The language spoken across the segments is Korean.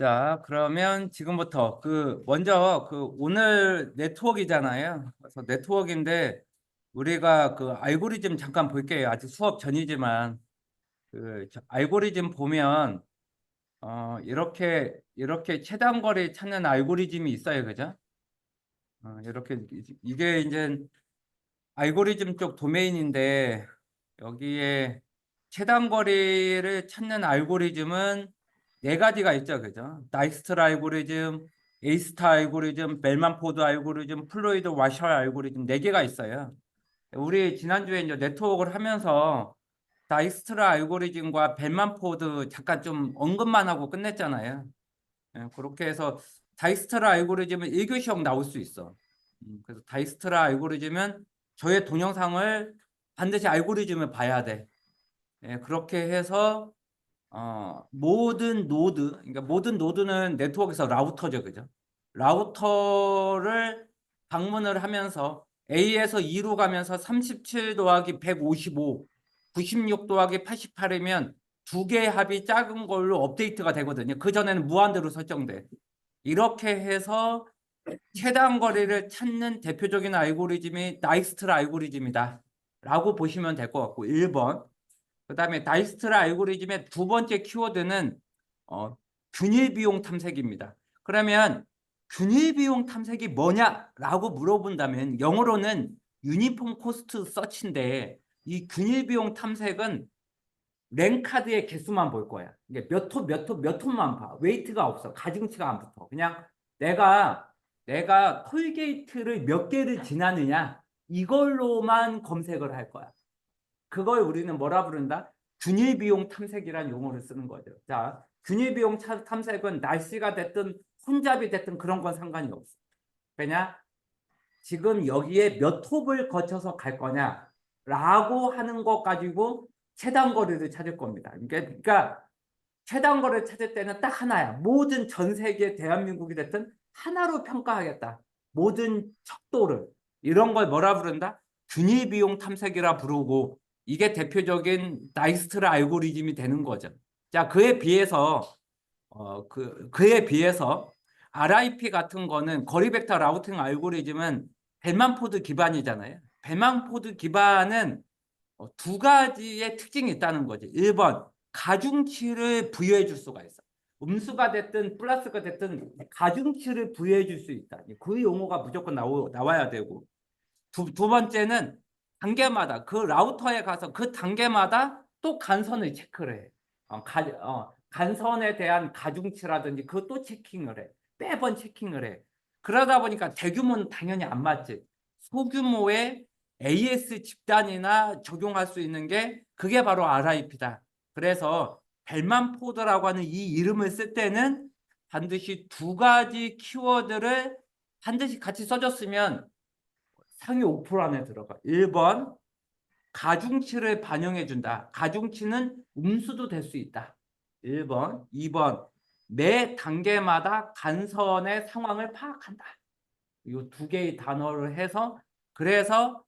자, 그러면 지금부터 먼저 오늘 네트워크이잖아요. 그래서 네트워크인데 우리가 알고리즘 잠깐 볼게요. 아직 수업 전이지만 알고리즘 보면 이렇게 최단거리 찾는 알고리즘이 있어요. 그죠? 이렇게 이게 이제 알고리즘 쪽 도메인인데 여기에 최단거리를 찾는 알고리즘은 네 가지가 있죠. 그죠? 다이스트라 알고리즘, 에이스타 알고리즘, 벨만포드 알고리즘, 플로이드 와셔 알고리즘 네 개가 있어요. 우리 지난주에 이제 네트워크를 하면서 다이스트라 알고리즘과 벨만포드 잠깐 좀 언급만 하고 끝냈잖아요. 그렇게 해서 다이스트라 알고리즘은 1교 시험 나올 수 있어. 그래서 다이스트라 알고리즘은 저의 동영상을 반드시 알고리즘을 봐야 돼. 그렇게 해서 모든 노드, 그러니까 모든 노드는 네트워크에서 라우터죠, 그죠? 라우터를 방문을 하면서 A에서 E로 가면서 37 더하기 155, 96 더하기 88이면 두 개의 합이 작은 걸로 업데이트가 되거든요. 그전에는 무한대로 설정돼. 이렇게 해서 최단 거리를 찾는 대표적인 알고리즘이 다이스트라 알고리즘이다 라고 보시면 될 것 같고 1번. 그 다음에 다이스트라 알고리즘의 두 번째 키워드는 균일 비용 탐색입니다. 그러면 균일 비용 탐색이 뭐냐라고 물어본다면 영어로는 유니폼 코스트 서치인데 이 균일 비용 탐색은 랭카드의 개수만 볼 거야. 이게 몇 톱만 봐. 웨이트가 없어. 가중치가 안 붙어. 그냥 내가 톨게이트를 몇 개를 지나느냐 이걸로만 검색을 할 거야. 그걸 우리는 뭐라 부른다? 균일 비용 탐색이라는 용어를 쓰는 거죠. 자, 균일 비용 탐색은 날씨가 됐든 혼잡이 됐든 그런 건 상관이 없어. 그냥 지금 여기에 몇 톱을 거쳐서 갈 거냐라고 하는 것 가지고 최단 거리를 찾을 겁니다. 그러니까 최단 거리를 찾을 때는 딱 하나야. 모든 전 세계 대한민국이 됐든 하나로 평가하겠다. 모든 척도를. 이런 걸 뭐라 부른다? 균일 비용 탐색이라 부르고 이게 대표적인 다이스트라 알고리즘이 되는 거죠. 자, 그에 비해서 RIP 같은 거는 거리 벡터 라우팅 알고리즘은 벨만포드 기반이잖아요. 벨만포드 기반은 두 가지의 특징이 있다는 거지. 1번, 가중치를 부여해 줄 수가 있어. 음수가 됐든 플러스가 됐든 가중치를 부여해 줄 수 있다. 그 용어가 무조건 나와야 되고. 두 번째는 단계마다 그 라우터에 가서 그 단계마다 또 간선을 체크를 해. 간선에 대한 가중치라든지 그것도 체킹을 해. 매번 체킹을 해. 그러다 보니까 대규모는 당연히 안 맞지. 소규모의 AS 집단이나 적용할 수 있는 게 그게 바로 RIP다. 그래서 벨만포드라고 하는 이 이름을 쓸 때는 반드시 두 가지 키워드를 반드시 같이 써줬으면 상위 5% 안에 들어가. 1번 가중치를 반영해 준다. 가중치는 음수도 될 수 있다. 1번. 2번 매 단계마다 간선의 상황을 파악한다. 이 두 개의 단어를 해서 그래서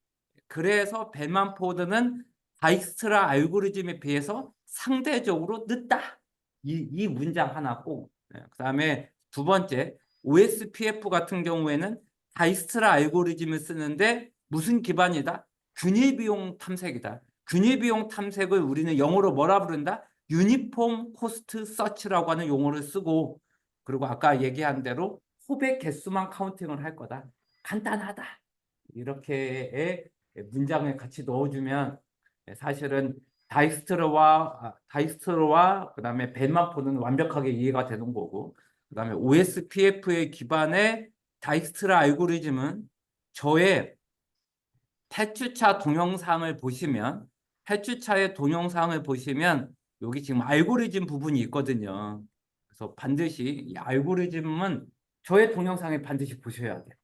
벨만포드는 다이스트라 알고리즘에 비해서 상대적으로 늦다. 이 문장 하나 꼭. 그다음에 두 번째 OSPF 같은 경우에는 다이스트라 알고리즘을 쓰는데 무슨 기반이다? 균일 비용 탐색이다. 균일 비용 탐색을 우리는 영어로 뭐라 부른다? 유니폼 코스트 서치라고 하는 용어를 쓰고 그리고 아까 얘기한 대로 호백 개수만 카운팅을 할 거다. 간단하다. 이렇게의 문장을 같이 넣어주면 사실은 다이스트로와 그다음에 벨만포는 완벽하게 이해가 되는 거고 그다음에 OSPF의 기반의 다이스트라 알고리즘은 저의 8주차 동영상을 보시면 8주차의 동영상을 보시면 여기 지금 알고리즘 부분이 있거든요. 그래서 반드시 이 알고리즘은 저의 동영상에 반드시 보셔야 돼요.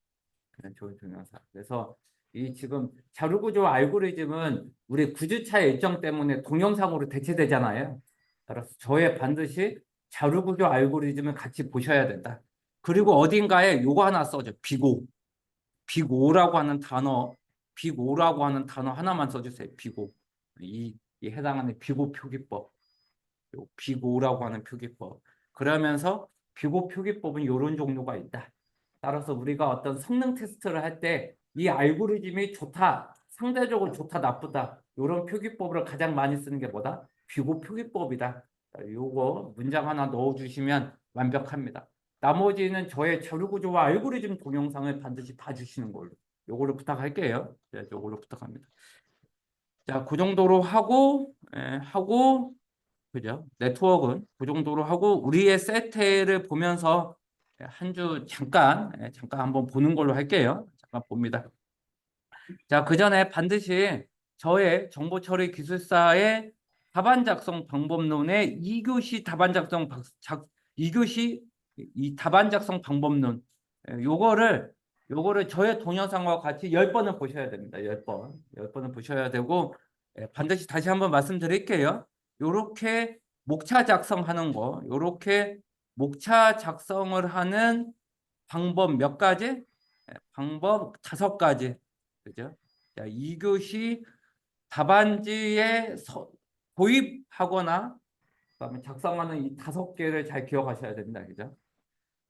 저의 동영상. 그래서 이 지금 자료구조 알고리즘은 우리 구주차의 일정 때문에 동영상으로 대체되잖아요. 따라서 저의 반드시 자료구조 알고리즘을 같이 보셔야 된다. 그리고 어딘가에 요거 하나 써줘. 비고. 빅오라고 하는 단어, 빅오라고 하는 단어 하나만 써주세요. 빅오. 이 해당하는 빅오 표기법. 빅오라고 하는 표기법. 그러면서 비고 표기법은 이런 종류가 있다. 따라서 우리가 어떤 성능 테스트를 할 때 이 알고리즘이 좋다, 상대적으로 좋다, 나쁘다 이런 표기법을 가장 많이 쓰는 게 뭐다? 비고 표기법이다. 요거 문장 하나 넣어주시면 완벽합니다. 나머지는 저의 자료 구조와 알고리즘 동영상을 반드시 봐주시는 걸로. 요거를 부탁할게요. 네, 요거를 부탁합니다. 자, 그 정도로 하고 그죠? 네트워크는 그 정도로 하고 우리의 세트를 보면서 한 주 잠깐 한번 보는 걸로 할게요. 잠깐 봅니다. 자, 그 전에 반드시 저의 정보처리 기술사의 답안 작성 방법론의 2교시 답안 작성 2교시 이 답안 작성 방법론 요거를 저의 동영상과 같이 10번을 보셔야 됩니다. 10번을 보셔야 되고 반드시 다시 한번 말씀드릴게요. 요렇게 목차 작성하는 거, 요렇게 목차 작성을 하는 방법 몇 가지? 방법 5가지. 그죠? 자, 2교시 답안지에 도입하거나 그다음에 작성하는 이 5개를 잘 기억하셔야 됩니다. 그죠?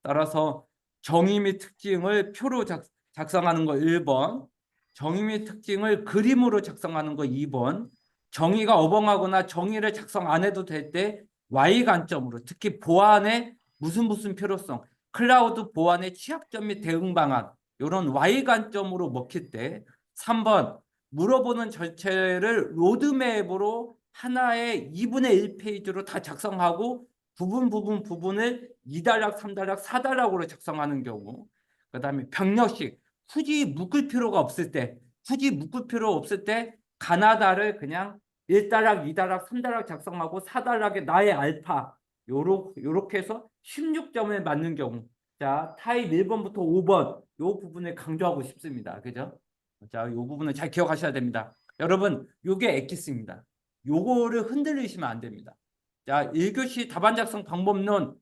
따라서 정의 및 특징을 표로 작성하는 거 1번, 정의 및 특징을 그림으로 작성하는 거 2번, 정의가 어벙하거나 정의를 작성 안 해도 될 때 Y 관점으로 특히 보안의 무슨 필요성, 클라우드 보안의 취약점 및 대응 방안 이런 Y 관점으로 먹힐 때 3번 물어보는 절차를 로드맵으로 하나의 2분의 1 페이지로 다 작성하고 부분을 2단락, 3단락, 4단락으로 작성하는 경우 그다음에 병력식 굳이 묶을 필요가 없을 때 가나다를 그냥 1단락, 2단락, 3단락 작성하고 4단락에 나의 알파 요렇게 해서 16점을 맞는 경우 자 타입 1번부터 5번 요 부분을 강조하고 싶습니다. 그죠? 자, 요 부분을 잘 기억하셔야 됩니다. 여러분 요게 엑기스입니다. 요거를 흔들리시면 안 됩니다. 자, 1교시 답안 작성 방법론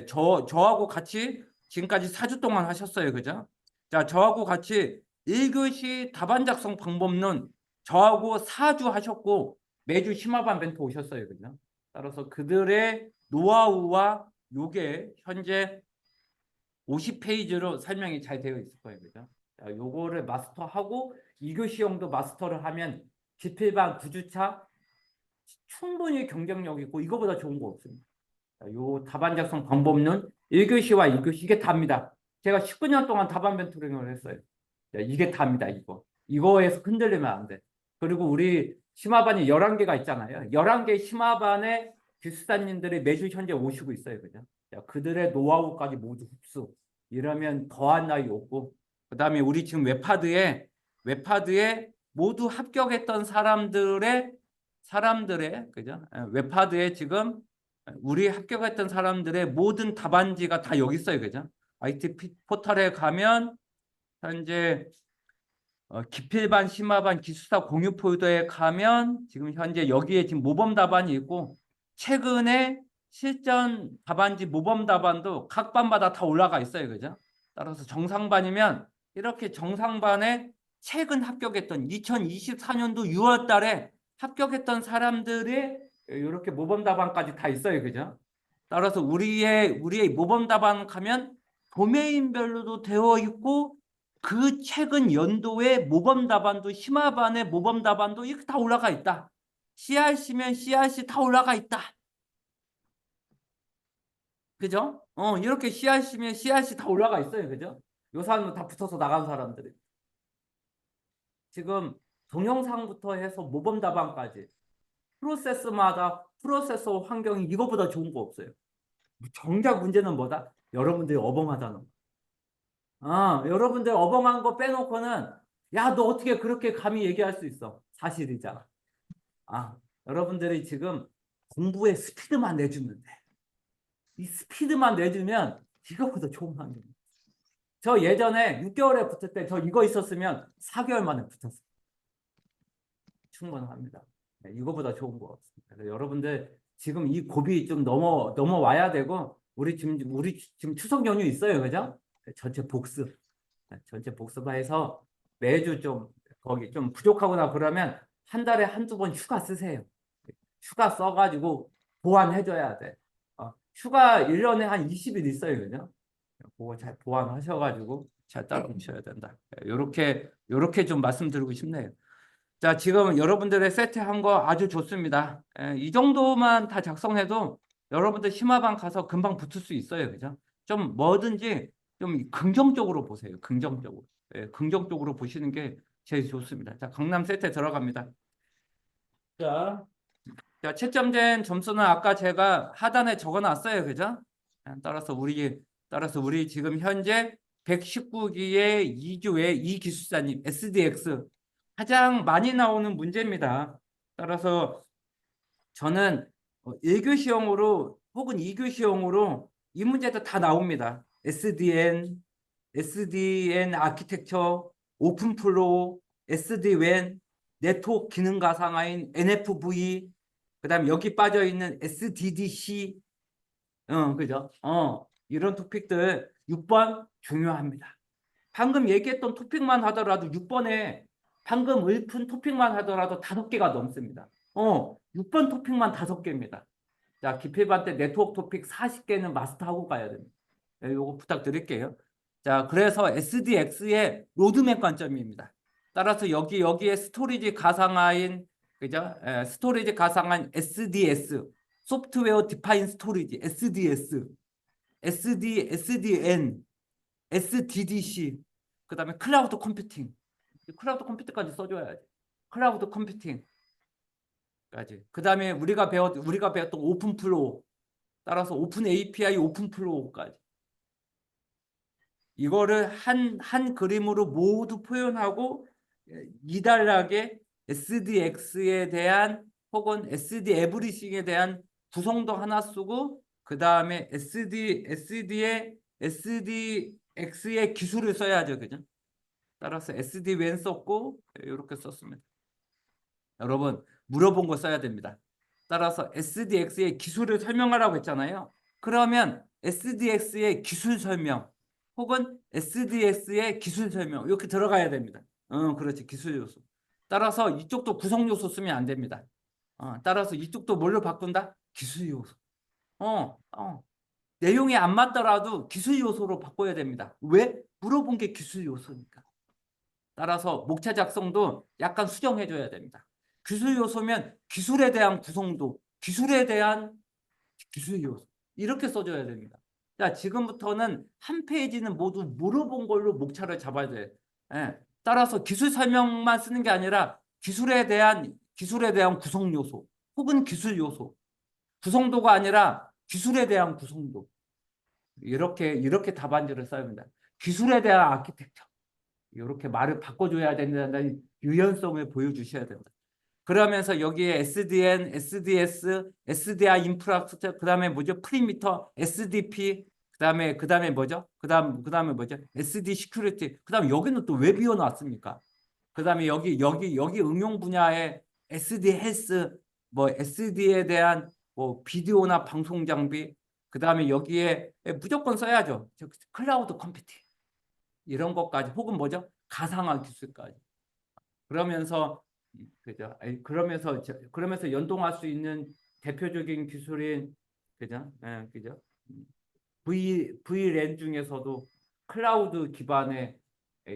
저하고 같이 지금까지 4주 동안 하셨어요. 그죠? 자, 저하고 같이 1교시 답안 작성 방법론 저하고 4주 하셨고 매주 심화반 멘토 오셨어요. 그죠? 따라서 그들의 노하우와 요게 현재 50페이지로 설명이 잘 되어 있을 거예요. 그죠? 자, 요거를 마스터하고 2교시형도 마스터를 하면 기필반 9주차 충분히 경쟁력 있고 이거보다 좋은 거 없습니다. 요 답안 작성 방법론 1교시와 2교시 이게 답니다. 제가 19년 동안 답안 멘토링을 했어요. 이게 답니다. 이거에서 흔들리면 안 돼. 그리고 우리 심화반이 11개가 있잖아요. 11개 심화반에 기술사님들이 매주 현재 오시고 있어요. 그죠? 자, 그들의 노하우까지 모두 흡수. 이러면 더한 나위 없고 그다음에 우리 지금 웹하드에 모두 합격했던 사람들의 그죠? 웹하드에 지금 우리 합격했던 사람들의 모든 답안지가 다 여기 있어요. 그죠? IT 포털에 가면 현재 기필반, 심화반, 기숙사 공유 폴더에 가면 지금 현재 여기에 지금 모범 답안이 있고 최근에 실전 답안지 모범 답안도 각 반마다 다 올라가 있어요. 그죠? 따라서 정상반이면 이렇게 정상반에 최근 합격했던 2024년도 6월 달에 합격했던 사람들의 이렇게 모범 답안까지 다 있어요. 그죠? 따라서 우리의 모범 답안 가면 도메인별로도 되어 있고 그 최근 연도의 모범 답안도 심화반의 모범 답안도 이렇게 다 올라가 있다. CRC면 CRC 다 올라가 있다. 그죠? 이렇게 CRC면 CRC 다 올라가 있어요. 그죠? 요 사람은 다 붙어서 나간 사람들이. 지금 동영상부터 해서 모범 답안까지 프로세스마다 프로세서 환경이 이거보다 좋은 거 없어요. 정작 문제는 뭐다? 여러분들이 어벙하다는 거. 여러분들 어벙한 거 빼놓고는 야, 너 어떻게 그렇게 감히 얘기할 수 있어? 사실이잖아. 여러분들이 지금 공부의 스피드만 내주는데 이 스피드만 내주면 이거보다 좋은 환경. 저 예전에 6개월에 붙을 때 저 이거 있었으면 4개월 만에 붙었어요. 충분합니다. 네, 이거보다 좋은 거 없습니다. 그래서 여러분들 지금 이 고비 좀 넘어와야 되고 우리 지금 추석 연휴 있어요. 그죠? 전체 복습해서 매주 좀 거기 좀 부족하거나 그러면 한 달에 한두 번 휴가 쓰세요. 휴가 써가지고 보완해줘야 돼. 휴가 1년에 한 20일 있어요. 그죠? 그거 잘 보완하셔가지고 잘 따라오셔야 된다. 요렇게 좀 말씀드리고 싶네요. 자, 지금 여러분들의 세트한 거 아주 좋습니다. 이 정도만 다 작성해도 여러분들 심화반 가서 금방 붙을 수 있어요. 그죠? 좀 뭐든지 좀 긍정적으로 보세요. 긍정적으로. 긍정적으로 보시는 게 제일 좋습니다. 자, 강남 세트 들어갑니다. 자, 채점된 점수는 아까 제가 하단에 적어 놨어요. 그죠? 따라서 우리 지금 현재 119기의 2주의 이기술사님 SDX 가장 많이 나오는 문제입니다. 따라서 저는 1교시형으로 혹은 2교시형으로 이 문제도 다 나옵니다. SDN 아키텍처, 오픈플로우, SD-WAN, 네트워크 기능 가상화인 NFV, 그다음에 여기 빠져 있는 SDDC, 그죠? 이런 토픽들 6번 중요합니다. 방금 얘기했던 토픽만 하더라도 6번에 방금 읊은 토픽만 하더라도 5개가 넘습니다. 6번 토픽만 5개입니다. 자, 기필반 때 네트워크 토픽 40개는 마스터하고 가야 됩니다. 요거 부탁드릴게요. 자, 그래서 SDX의 로드맵 관점입니다. 따라서 여기에 스토리지 가상화인, 그죠? 스토리지 가상화인 SDS, 소프트웨어 디파인 스토리지, SDS, SDN, SDDC, 그 다음에 클라우드 컴퓨팅. 클라우드 컴퓨팅까지 써줘야지. 클라우드 컴퓨팅까지. 그 다음에 우리가 배웠던 오픈 플로우. 따라서 오픈 API, 오픈 플로우까지. 이거를 한 그림으로 모두 표현하고 이달락에 SDX에 대한 혹은 SD 에브리싱에 대한 구성도 하나 쓰고 그 다음에 SDX의 기술을 써야죠. 그죠? 따라서 SD-WAN 썼고 이렇게 썼습니다. 여러분 물어본 거 써야 됩니다. 따라서 SDX의 기술을 설명하라고 했잖아요. 그러면 SDX의 기술 설명 혹은 SDX의 기술 설명 이렇게 들어가야 됩니다. 그렇지. 기술 요소. 따라서 이쪽도 구성 요소 쓰면 안 됩니다. 따라서 이쪽도 뭘로 바꾼다? 기술 요소. 내용이 안 맞더라도 기술 요소로 바꿔야 됩니다. 왜? 물어본 게 기술 요소니까. 따라서 목차 작성도 약간 수정해줘야 됩니다. 기술 요소면 기술에 대한 구성도, 기술에 대한 기술 요소 이렇게 써줘야 됩니다. 자, 지금부터는 한 페이지는 모두 물어본 걸로 목차를 잡아야 돼요. 따라서 기술 설명만 쓰는 게 아니라 기술에 대한 구성 요소 혹은 기술 요소, 구성도가 아니라 기술에 대한 구성도 이렇게 답안지를 써야 합니다. 기술에 대한 아키텍처 이렇게 말을 바꿔줘야 된다는 유연성을 보여주셔야 된다. 그러면서 여기에 SDN, SDS, SDI 인프라스트럭처, 그다음에 뭐죠? 프리미터, SDP, 그다음에 뭐죠? 그다음에 뭐죠? SD 시큐리티. 그다음에 여기는 또 왜 비워놨습니까? 그다음에 여기 응용 분야에 SD 헬스, 뭐 SD에 대한 뭐 비디오나 방송 장비, 그다음에 여기에 무조건 써야죠. 클라우드 컴퓨팅 이런 것까지 혹은 뭐죠? 가상화 기술까지. 그러면서 그죠? 그러면서 연동할 수 있는 대표적인 기술인 그죠? 그죠? VLAN 중에서도 클라우드 기반의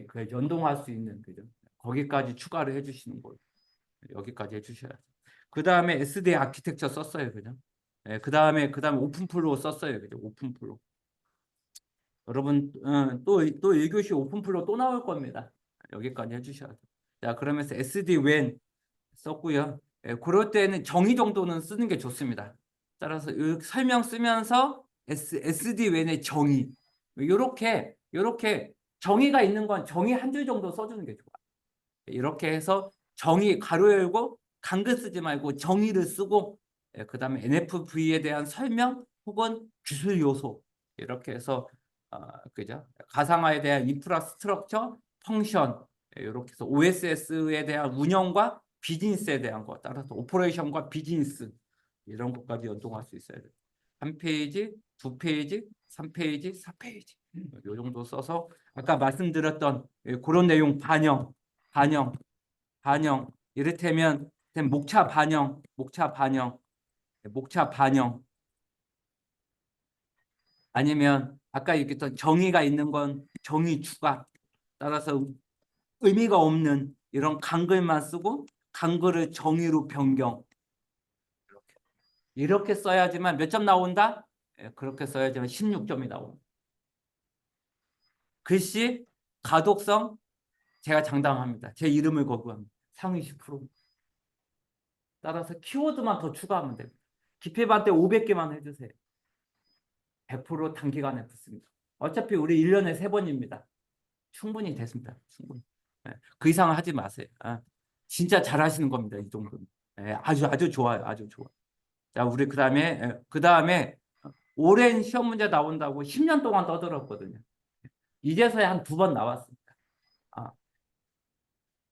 그 연동할 수 있는 그죠? 거기까지 추가를 해주시는 거예요. 여기까지 해주셔야 돼요. 그 다음에 SD 아키텍처 썼어요, 그죠? 그 다음에 오픈플로우 썼어요, 그죠? 오픈플로우. 여러분 또 1교시 오픈플로우 또 나올 겁니다. 여기까지 해주셔야 돼요. 자, 그러면서 SD-WAN 썼고요. 그럴 때는 정의 정도는 쓰는 게 좋습니다. 따라서 설명 쓰면서 SD-WAN의 정의 이렇게 정의가 있는 건 정의 한 줄 정도 써주는 게 좋아요. 이렇게 해서 정의 가로 열고 간글 쓰지 말고 정의를 쓰고 그다음에 NFV에 대한 설명 혹은 기술 요소 이렇게 해서 그죠? 가상화에 대한 인프라스트럭처 펑션 이렇게 해서 OSS에 대한 운영과 비즈니스에 대한 것 따라서 오퍼레이션과 비즈니스 이런 것까지 연동할 수 있어야 돼요. 한 페이지, 두 페이지, 3페이지, 4페이지 이 정도 써서 아까 말씀드렸던 그런 내용 반영 이를테면 목차 반영 아니면 아까 얘기했던 정의가 있는 건 정의 추가. 따라서 의미가 없는 이런 강글만 쓰고 강글을 정의로 변경. 이렇게 써야지만 몇 점 나온다? 예, 그렇게 써야지만 16점이 나옵니다. 글씨, 가독성 제가 장담합니다. 제 이름을 거부합니다. 상위 10%. 따라서 키워드만 더 추가하면 됩니다. 기필반 때 500개만 해주세요. 100% 단기간에 붙습니다. 어차피 우리 1년에 3번입니다. 충분히 됐습니다. 충분히. 예, 그 이상은 하지 마세요. 진짜 잘하시는 겁니다. 이 정도는. 예, 아주 좋아요. 아주 좋아. 자, 우리 그다음에 오랜 시험 문제 나온다고 10년 동안 떠들었거든요. 이제서야 한 2번 나왔습니다.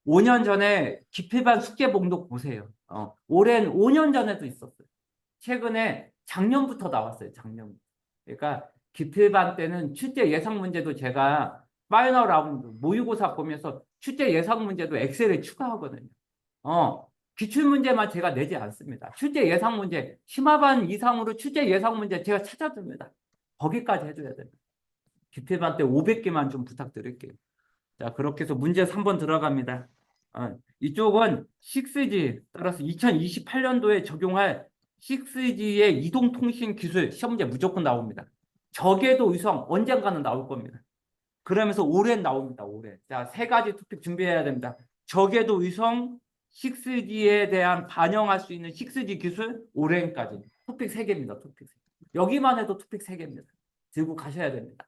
5년 전에 기필반 숙제 목록 보세요. 오랜 5년 전에도 있었어요. 최근에 작년부터 나왔어요. 작년부터. 그러니까 기필반 때는 출제 예상 문제도 제가 파이널 라운드 모의고사 보면서 출제 예상 문제도 엑셀에 추가하거든요. 기출 문제만 제가 내지 않습니다. 출제 예상 문제, 심화반 이상으로 출제 예상 문제 제가 찾아줍니다. 거기까지 해줘야 됩니다. 기필반 때 500개만 좀 부탁드릴게요. 자, 그렇게 해서 문제 3번 들어갑니다. 이쪽은 6G, 따라서 2028년도에 적용할 6G의 이동통신 기술 시험 문제 무조건 나옵니다. 적에도 위성 언젠가는 나올 겁니다. 그러면서 올해 나옵니다. 올해. 자, 3가지 토픽 준비해야 됩니다. 적에도 위성, 6G에 대한 반영할 수 있는 6G 기술 올해까지. 토픽 3개입니다. 토픽 3개. 여기만 해도 토픽 3개입니다. 들고 가셔야 됩니다.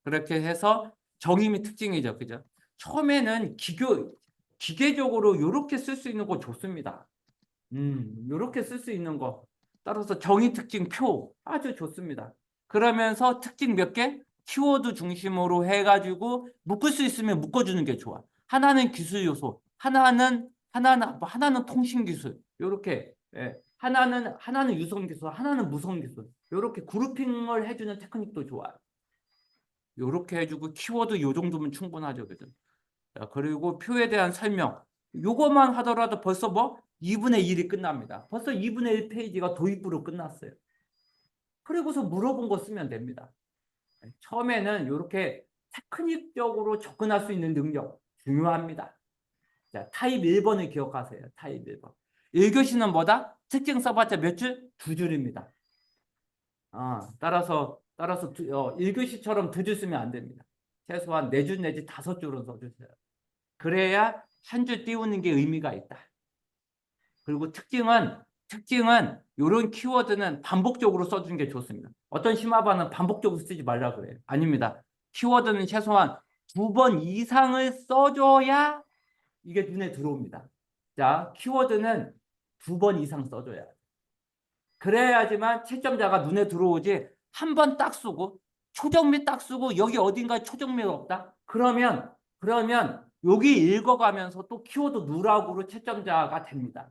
그렇게 해서 정의 및 특징이죠. 그죠? 처음에는 기계적으로 이렇게 쓸 수 있는 거 좋습니다. 이렇게 쓸 수 있는 거. 따라서 정의 특징 표 아주 좋습니다. 그러면서 특징 몇 개? 키워드 중심으로 해가지고 묶을 수 있으면 묶어주는 게 좋아. 하나는 기술 요소, 하나는 통신 기술. 이렇게 하나는 유성 기술, 하나는 무성 기술. 이렇게 그룹핑을 해주는 테크닉도 좋아요. 이렇게 해주고 키워드 요 정도면 충분하죠. 그죠? 자, 그리고 표에 대한 설명. 요것만 하더라도 벌써 2분의 1이 끝납니다. 벌써 2분의 1페이지가 도입부로 끝났어요. 그리고서 물어본 거 쓰면 됩니다. 처음에는 이렇게 테크닉적으로 접근할 수 있는 능력 중요합니다. 자, 타입 1번을 기억하세요. 타입 1번. 1교시는 뭐다? 특징 써봤자 몇 줄? 2줄입니다. 따라서 1교시처럼 2줄 쓰면 안 됩니다. 최소한 4줄 내지 5줄은 써주세요. 그래야 한 줄 띄우는 게 의미가 있다. 그리고 특징은 이런 키워드는 반복적으로 써주는 게 좋습니다. 어떤 심화반은 반복적으로 쓰지 말라 그래요. 아닙니다. 키워드는 최소한 2번 이상을 써줘야 이게 눈에 들어옵니다. 자, 키워드는 2번 이상 써줘야 돼. 그래야지만 채점자가 눈에 들어오지. 한 번 딱 쓰고 초정밀 딱 쓰고 여기 어딘가에 초정밀 없다? 그러면 여기 읽어가면서 또 키워드 누락으로 채점자가 됩니다.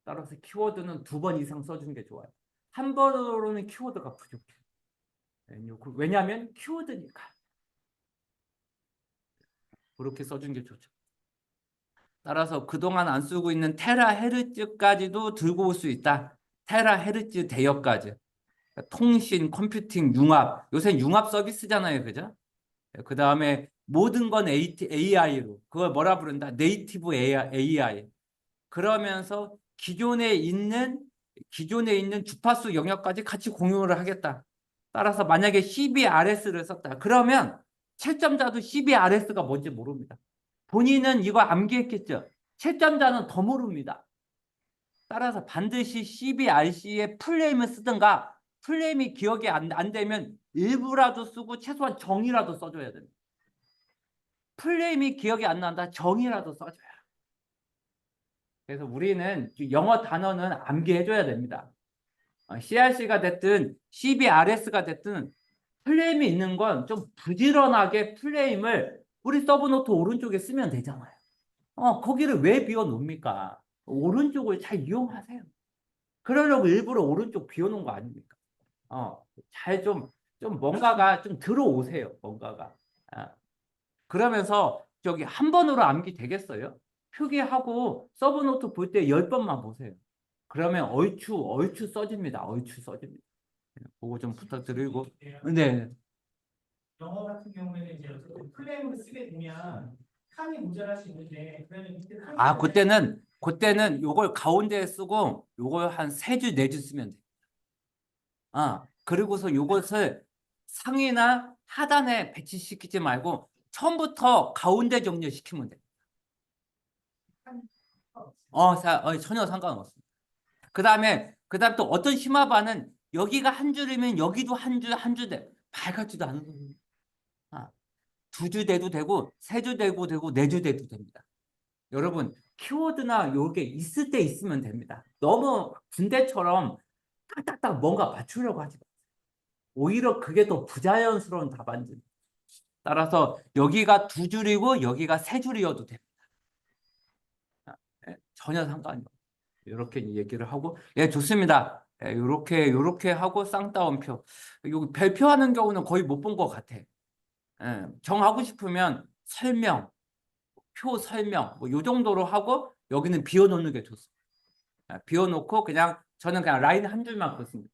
따라서 키워드는 2번 이상 써주는 게 좋아요. 한 번으로는 키워드가 부족해. 왜냐하면 키워드니까. 그렇게 써주는 게 좋죠. 따라서 그동안 안 쓰고 있는 테라헤르츠까지도 들고 올 수 있다. 테라헤르츠 대역까지. 통신, 컴퓨팅, 융합. 요새 융합 서비스잖아요. 그죠? 그 다음에 모든 건 AI로. 그걸 뭐라 부른다? 네이티브 AI. 그러면서 기존에 있는 주파수 영역까지 같이 공유를 하겠다. 따라서 만약에 CBRS를 썼다. 그러면 채점자도 CBRS가 뭔지 모릅니다. 본인은 이거 암기했겠죠. 채점자는 더 모릅니다. 따라서 반드시 CBRC의 풀네임을 쓰든가 풀네임이 기억이 안 되면 일부라도 쓰고 최소한 정의라도 써줘야 됩니다. 풀네임이 기억이 안 난다. 정의라도 써줘야. 그래서 우리는 영어 단어는 암기해줘야 됩니다. CRC가 됐든 CBRS가 됐든 풀네임이 있는 건 좀 부지런하게 풀네임을 우리 서브노트 오른쪽에 쓰면 되잖아요. 거기를 왜 비워놓습니까? 오른쪽을 잘 이용하세요. 그러려고 일부러 오른쪽 비워놓은 거 아닙니까? 잘 뭔가가 좀 들어오세요. 뭔가가. 그러면서 저기 한 번으로 암기 되겠어요? 표기하고 서브노트 볼 때 10번만 보세요. 그러면 얼추 써집니다. 얼추 써집니다. 그거 좀 부탁드리고. 네. 영어 같은 경우에는 이제 어쨌든 플레임으로 쓰게 되면 칸이 모자랄 수 있는데 그러면 밑에 칸이 그때는 요걸 가운데에 쓰고 요걸 한 3줄 4줄 쓰면 돼. 그리고서 요것을 상이나 하단에 배치시키지 말고 처음부터 가운데 정렬시키면 돼. 전혀 상관없습니다. 그다음에 또 어떤 심화반은 여기가 한 줄이면 여기도 한 줄 돼. 말 같지도 않은 소리. 2줄 돼도 되고 3줄 되고 4줄 돼도 됩니다. 여러분 키워드나 요게 있을 때 있으면 됩니다. 너무 군대처럼 딱딱딱 뭔가 맞추려고 하지 마세요. 오히려 그게 더 부자연스러운 답안지. 따라서 여기가 2줄이고 여기가 3줄이어도 됩니다. 전혀 상관이 없어요. 이렇게 얘기를 하고, 예, 좋습니다. 예, 요렇게 하고 쌍따옴표. 요 별표하는 경우는 거의 못 본 것 같아. 예, 정하고 싶으면 설명, 표 설명, 뭐 요 정도로 하고 여기는 비워놓는 게 좋습니다. 비워놓고 저는 그냥 라인 한 줄만 긋습니다.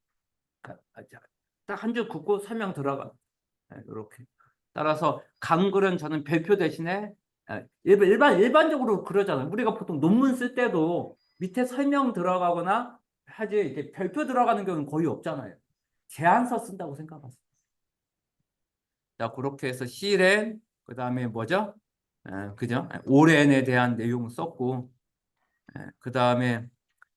딱 한 줄 긋고 설명 들어가. 이렇게. 따라서 강글은 저는 별표 대신에 일반적으로 그러잖아요. 우리가 보통 논문 쓸 때도 밑에 설명 들어가거나 하지 이렇게 별표 들어가는 경우는 거의 없잖아요. 제안서 쓴다고 생각하세요. 자, 그렇게 해서 C랜, 그 다음에 뭐죠? 그죠? 오랜에 대한 내용 썼고, 그 다음에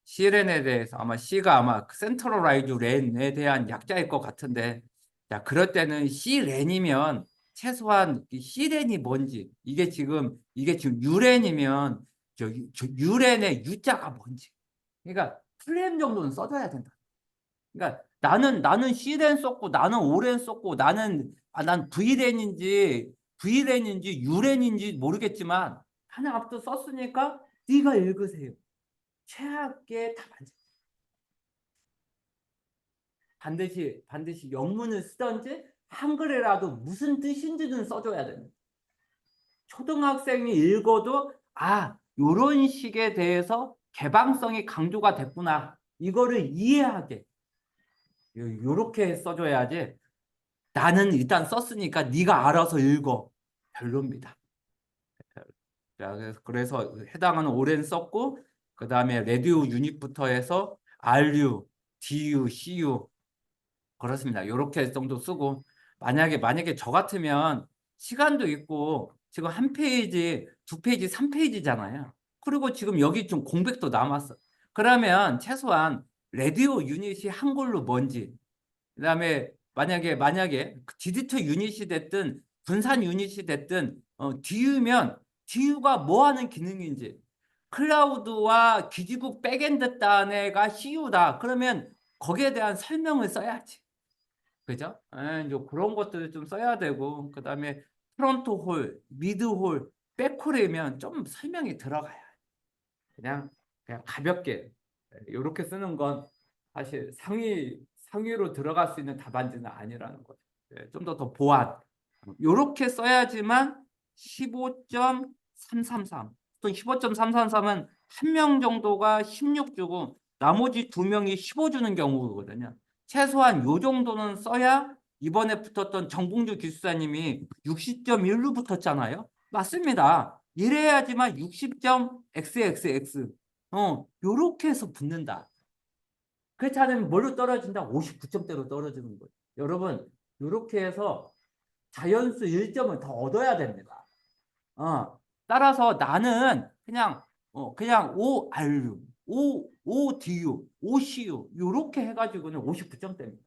C랜에 대해서 C가 센트럴라이즈 랜에 대한 약자일 것 같은데, 자, 그럴 때는 C랜이면 최소한 C랜이 뭔지, 이게 지금 U랜이면 저 U랜의 U자가 뭔지, 그러니까 플랜 정도는 써줘야 된다. 그러니까 나는 C랜 썼고 나는 O랜 썼고 난 V랜인지 U랜인지 모르겠지만 하나 앞서 썼으니까 네가 읽으세요. 최악의 답안지. 반드시 영문을 쓰던지 한글이라도 무슨 뜻인지는 써줘야 됩니다. 초등학생이 읽어도 요런 식에 대해서 개방성이 강조가 됐구나. 이거를 이해하게 요렇게 써줘야지. 나는 일단 썼으니까 네가 알아서 읽어. 별로입니다. 자, 그래서 해당하는 오랜 썼고 그 다음에 레디오 유닛부터 해서 RU, DU, CU 그렇습니다. 이렇게 정도 쓰고 만약에 저 같으면 시간도 있고 지금 한 페이지, 2페이지, 3페이지잖아요. 그리고 지금 여기 좀 공백도 남았어. 그러면 최소한 레디오 유닛이 한글로 뭔지 그다음에 만약에 디지털 유닛이 됐든 분산 유닛이 됐든 DU면 DU가 뭐 하는 기능인지 클라우드와 기지국 백엔드 단에가 CU다. 그러면 거기에 대한 설명을 써야지. 그죠? 이제 그런 것들을 좀 써야 되고 그다음에 프론트 홀, 미드 홀, 백홀이면 좀 설명이 들어가야. 그냥 가볍게 이렇게 쓰는 건 사실 상위로 들어갈 수 있는 답안지는 아니라는 거죠. 좀 더 보완. 이렇게 써야지만 15.333 또는 15.333은 한 명 정도가 16 주고 나머지 2명이 15 주는 경우거든요. 최소한 요 정도는 써야 이번에 붙었던 정봉주 기수사님이 60.1로 붙었잖아요. 맞습니다. 이래야지만 60.xxx 요렇게 해서 붙는다. 그렇지 않으면 뭘로 떨어진다? 59점대로 떨어지는 거예요. 여러분 요렇게 해서 자연수 1점을 더 얻어야 됩니다. 따라서 나는 그냥 ORU, ODU, OCU 요렇게 해가지고는 59점대입니다.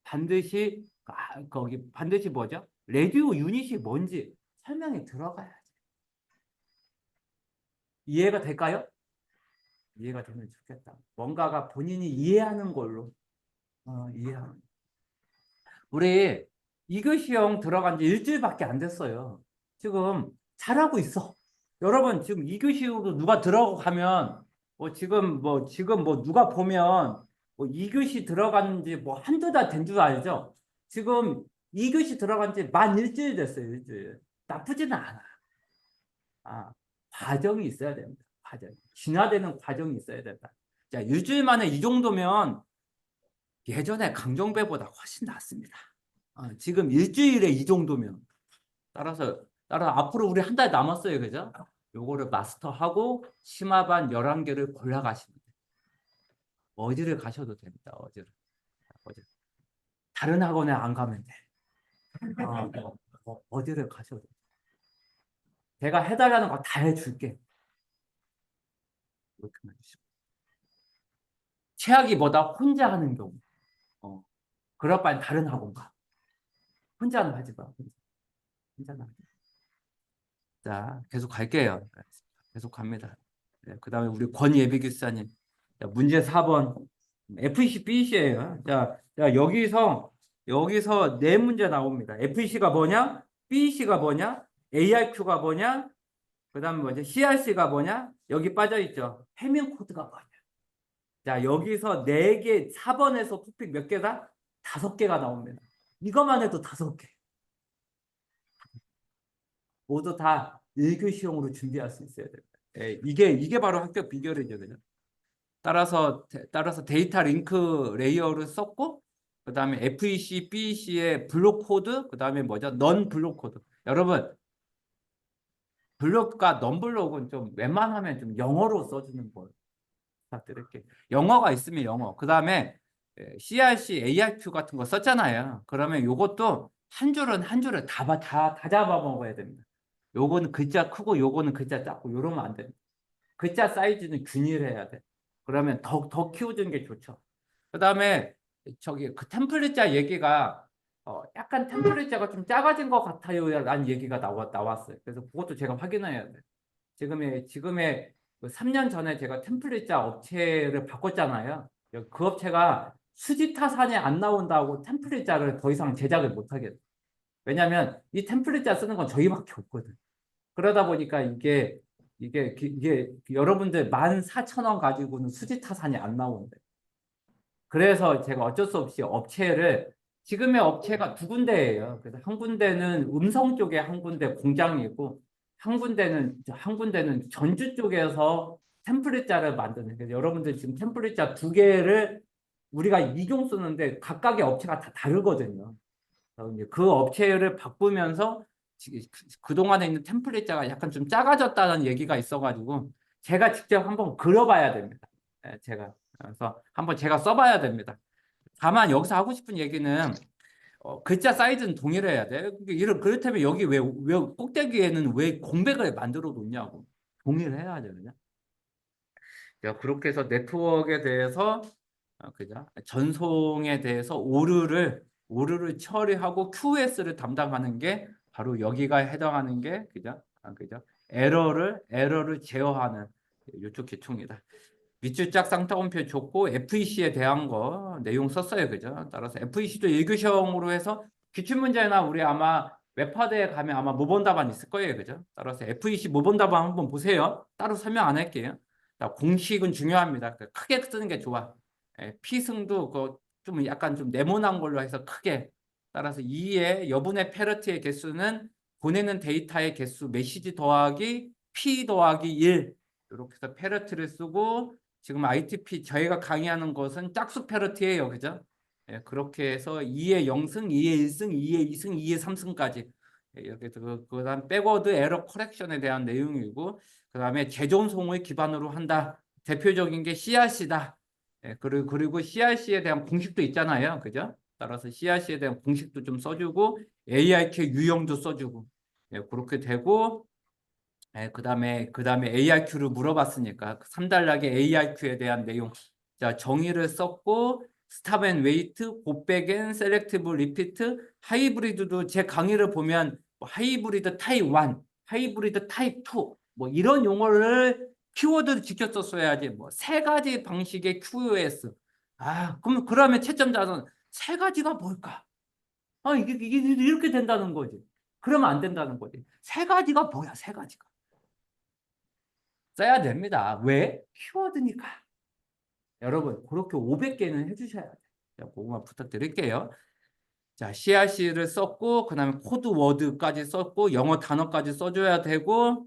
반드시 뭐죠? 레디오 유닛이 뭔지 설명이 들어가야지. 이해가 될까요? 이해가 되면 좋겠다. 뭔가가 본인이 이해하는 걸로 이해하는. 우리 이교시형 들어간 지 일주일밖에 안 됐어요. 지금 잘하고 있어. 여러분 지금 이교시로 누가 들어가면 지금 누가 보면 2교시 들어간 지 한두 달 된 줄 알죠? 지금 2교시 들어간 지 만 일주일 됐어요. 일주일. 나쁘지는 않아. 과정이 있어야 됩니다. 과정. 진화되는 과정이 있어야 된다. 자, 일주일 만에 이 정도면 예전에 강정배보다 훨씬 낫습니다. 지금 일주일에 이 정도면 따라서 앞으로 우리 한 달 남았어요. 그죠? 요거를 마스터하고 심화반 11개를 골라가시면 돼요. 어디를 가셔도 됩니다. 어디를. 다른 학원에 안 가면 돼. 어디를 가셔도 돼. 제가 해달라는 거 다 해줄게. 이렇게만 해주시고. 최악이 뭐다? 혼자 하는 경우. 그럴 바엔 다른 학원 가. 혼자는 하지 마. 혼자는 하지 마. 자, 계속 갈게요. 계속 갑니다. 네, 그 다음에 우리 권예비 교사님. 자, 문제 4번. FC, BC예요. 자, 여기서 네 문제 나옵니다. FC가 뭐냐? BC가 뭐냐? ARQ가 뭐냐? 그 다음에 뭐죠? CRC가 뭐냐? 여기 빠져있죠. 해밍 코드가 뭐냐? 자, 여기서 4개, 4번에서 토픽 몇 개다? 5개가 나옵니다. 이것만 해도 5개. 모두 다 1교시용으로 준비할 수 있어야 됩니다. 예, 이게 바로 합격 비결이거든요. 따라서 데이터 링크 레이어를 썼고, 그 다음에 FEC, BEC의 블록 코드, 그 다음에 뭐죠? 넌 블록 코드. 여러분, 블록과 넌 블록은 좀 웬만하면 좀 영어로 써주는 걸 부탁드릴게요. 영어가 있으면 영어. 그 다음에 CRC, ARQ 같은 거 썼잖아요. 그러면 요것도 한 줄은 한 줄을 다 잡아먹어야 됩니다. 요거는 글자 크고 요거는 글자 작고 요러면 안 됩니다. 글자 사이즈는 균일해야 돼. 그러면 더 키워주는 게 좋죠. 그 다음에 저기 그 템플릿자 얘기가 약간 템플릿자가 좀 작아진 것 같아요 라는 얘기가 나왔어요. 그래서 그것도 제가 확인해야 돼. 지금의 그 3년 전에 제가 템플릿자 업체를 바꿨잖아요. 그 업체가 수지 타산이 안 나온다고 템플릿자를 더 이상 제작을 못 하겠어요. 왜냐하면 이 템플릿자 쓰는 건 저희밖에 없거든. 그러다 보니까 이게 여러분들 14,000원 가지고는 수지 타산이 안 나오는데. 그래서 제가 어쩔 수 없이 지금의 업체가 2군데예요. 그래서 한 군데는 음성 쪽에 한 군데 공장이고 한 군데는 전주 쪽에서 템플릿자를 만드는. 그래서 여러분들 지금 템플릿자 2개를 우리가 이종 쓰는데 각각의 업체가 다 다르거든요. 이제 그 업체를 바꾸면서 그동안에 있는 템플릿자가 약간 좀 작아졌다는 얘기가 있어가지고 제가 직접 한번 그려봐야 됩니다. 그래서 한번 제가 써봐야 됩니다. 다만 여기서 하고 싶은 얘기는 글자 사이즈는 동일해야 돼. 그렇다면 여기 왜 꼭대기에는 왜 공백을 만들어 놓냐고. 동일해야 되느냐. 그렇게 해서 네트워크에 대해서 그죠? 전송에 대해서 오류를 처리하고 QS를 담당하는 게 바로 여기가 해당하는 게 그죠? 그죠? 에러를 제어하는 이쪽 기초입니다. 밑줄짝 쌍따옴표 줬고 FEC에 대한 거 내용 썼어요. 그죠? 따라서 FEC도 1교시형으로 해서 기출문제나 우리 아마 웹하드에 가면 아마 모범 답안 있을 거예요. 그죠? 따라서 FEC 모범 답안 한번 보세요. 따로 설명 안 할게요. 공식은 중요합니다. 크게 쓰는 게 좋아. 피승도 좀 약간 좀 네모난 걸로 해서 크게. 따라서 2의 여분의 페르트의 개수는 보내는 데이터의 개수 메시지 더하기 P 더하기 1 이렇게 해서 페르트를 쓰고 지금 ITP 저희가 강의하는 것은 짝수 페르트예요. 그죠? 그렇게 해서 2의 0승, 2의 1승, 2의 2승, 2의 3승까지 이렇게 그다음 백워드 에러 커렉션에 대한 내용이고 그다음에 재전송을 기반으로 한다. 대표적인 게 CRC다. 그리고 CRC에 대한 공식도 있잖아요. 그죠? 따라서 CRC에 대한 공식도 좀 써주고 ARQ 유형도 써주고 그렇게 되고 그다음에 ARQ를 물어봤으니까 3단락의 ARQ에 대한 내용 자 정의를 썼고 스탑 앤 웨이트, 곱백 앤 셀렉티브 리피트, 하이브리드도 제 강의를 보면 하이브리드 타입 1, 하이브리드 타입 2 뭐 이런 용어를 키워드를 직접 썼어야지 뭐 세 가지 방식의 QoS 그러면 채점자는 세 가지가 뭘까? 이게 이렇게 된다는 거지. 그러면 안 된다는 거지. 세 가지가 뭐야? 세 가지가. 써야 됩니다. 왜? 키워드니까. 여러분 그렇게 500개는 해주셔야 돼요. 그거만 부탁드릴게요. 자, CRC를 썼고 그 다음에 코드 워드까지 썼고 영어 단어까지 써줘야 되고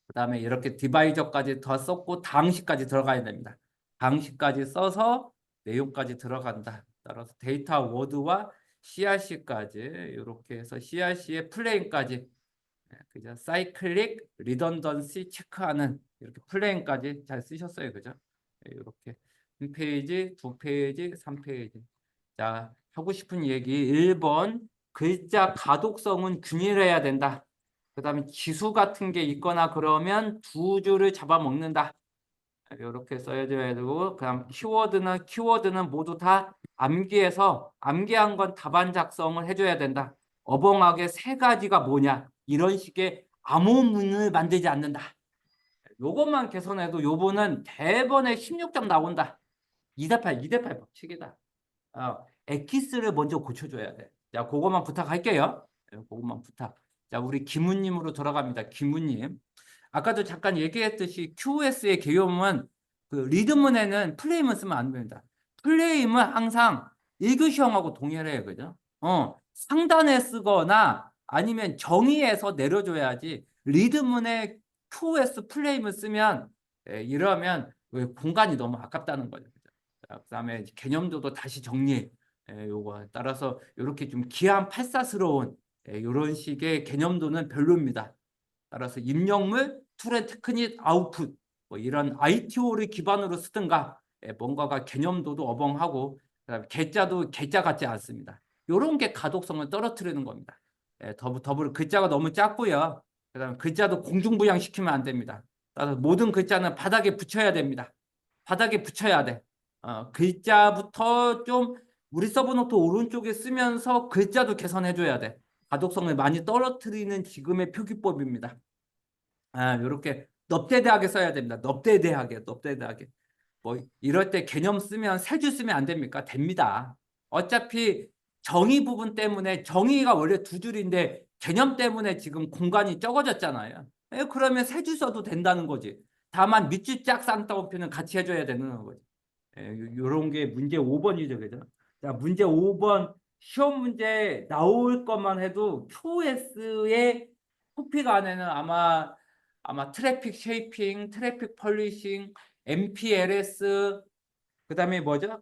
그 다음에 이렇게 디바이저까지 더 썼고 당식까지 들어가야 됩니다. 당식까지 써서 내용까지 들어간다. 따라서 데이터 워드와 CRC까지 이렇게 해서 CRC의 플레인까지 그죠? 사이클릭 리던던시 체크하는 이렇게 플레인까지 잘 쓰셨어요. 그죠? 이렇게 한 페이지, 두 페이지, 3페이지. 자, 하고 싶은 얘기 1번 글자 가독성은 균일해야 된다. 그다음에 지수 같은 게 있거나 그러면 두 줄을 잡아먹는다. 이렇게 써줘야 되고 그다음 키워드는 모두 다 암기해서 암기한 건 답안 작성을 해줘야 된다. 어벙하게 세 가지가 뭐냐 이런 식의 암호문을 만들지 않는다. 요것만 개선해도 요번은 대번에 16점 나온다. 2대8 법칙이다. 엑기스를 먼저 고쳐줘야 돼. 자, 그것만 부탁할게요. 그것만 부탁. 자, 우리 김우님으로 돌아갑니다. 김우님. 아까도 잠깐 얘기했듯이 QoS의 개요는 그 리드문에는 플레임을 쓰면 안 됩니다. 플레임은 항상 1교시형하고 동일해요. 그죠? 상단에 쓰거나 아니면 정의에서 내려줘야지 리드문에 QoS 플레임을 쓰면 이러면 공간이 너무 아깝다는 거죠. 그다음에 개념도도 다시 정리. 요거 따라서 이렇게 좀 기한 팔사스러운 이런 식의 개념도는 별로입니다. 따라서 입력물, 툴앤 테크닉, 아웃풋 뭐 이런 ITO를 기반으로 쓰든가 뭔가가 개념도도 어벙하고 그다음에 개자도 개자 같지 않습니다. 이런 게 가독성을 떨어뜨리는 겁니다. 더불어 글자가 너무 작고요. 그다음에 글자도 공중부양시키면 안 됩니다. 따라서 모든 글자는 바닥에 붙여야 됩니다. 바닥에 붙여야 돼. 글자부터 좀 우리 서브노트 오른쪽에 쓰면서 글자도 개선해줘야 돼. 가독성을 많이 떨어뜨리는 지금의 표기법입니다. 이렇게 넙대대하게 써야 됩니다. 넙대대하게. 뭐 이럴 때 개념 쓰면 세 줄 쓰면 안 됩니까? 됩니다. 어차피 정의 부분 때문에 정의가 원래 두 줄인데 개념 때문에 지금 공간이 적어졌잖아요. 그러면 세 줄 써도 된다는 거지. 다만 밑줄 짝 쌍따옴표는 같이 해줘야 되는 거지. 요런 게 문제 5번이죠. 그죠? 자, 문제 5번 시험 문제 나올 것만 해도 QoS의 토픽 안에는 아마 트래픽 쉐이핑, 트래픽 펄리싱, MPLS 그다음에 뭐죠?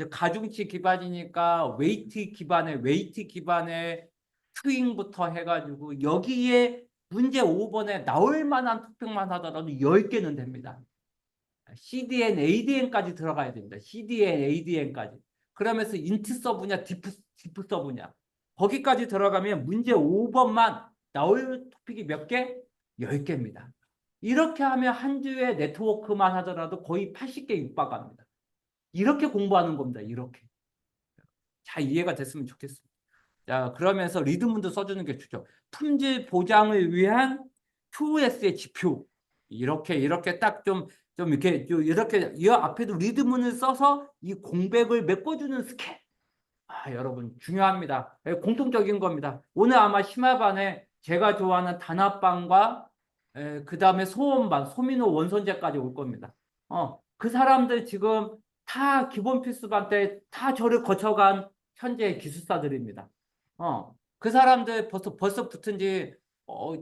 가중치 기반이니까 웨이트 기반의 큐잉부터 해가지고 여기에 문제 5번에 나올 만한 토픽만 하더라도 10개는 됩니다. CDN, ADN까지 들어가야 됩니다. CDN, ADN까지. 그러면서 인트 서브냐, 디프 서브냐. 거기까지 들어가면 문제 5번만 나올 토픽이 몇 개? 10개입니다. 이렇게 하면 한 주에 네트워크만 하더라도 거의 80개 육박합니다. 이렇게 공부하는 겁니다. 이렇게. 잘 이해가 됐으면 좋겠습니다. 자, 그러면서 리드문도 써주는 게 좋죠. 품질 보장을 위한 QoS의 지표. 이렇게 딱 좀 이렇게 이 앞에도 리드문을 써서 이 공백을 메꿔주는 스킬. 여러분 중요합니다. 공통적인 겁니다. 오늘 아마 심화반에 제가 좋아하는 단합반과 그 다음에 소원반, 소민호 원선제까지 올 겁니다. 그 사람들 지금 다 기본 필수반 때 다 저를 거쳐간 현재 기술사들입니다. 그 사람들 벌써 붙은 지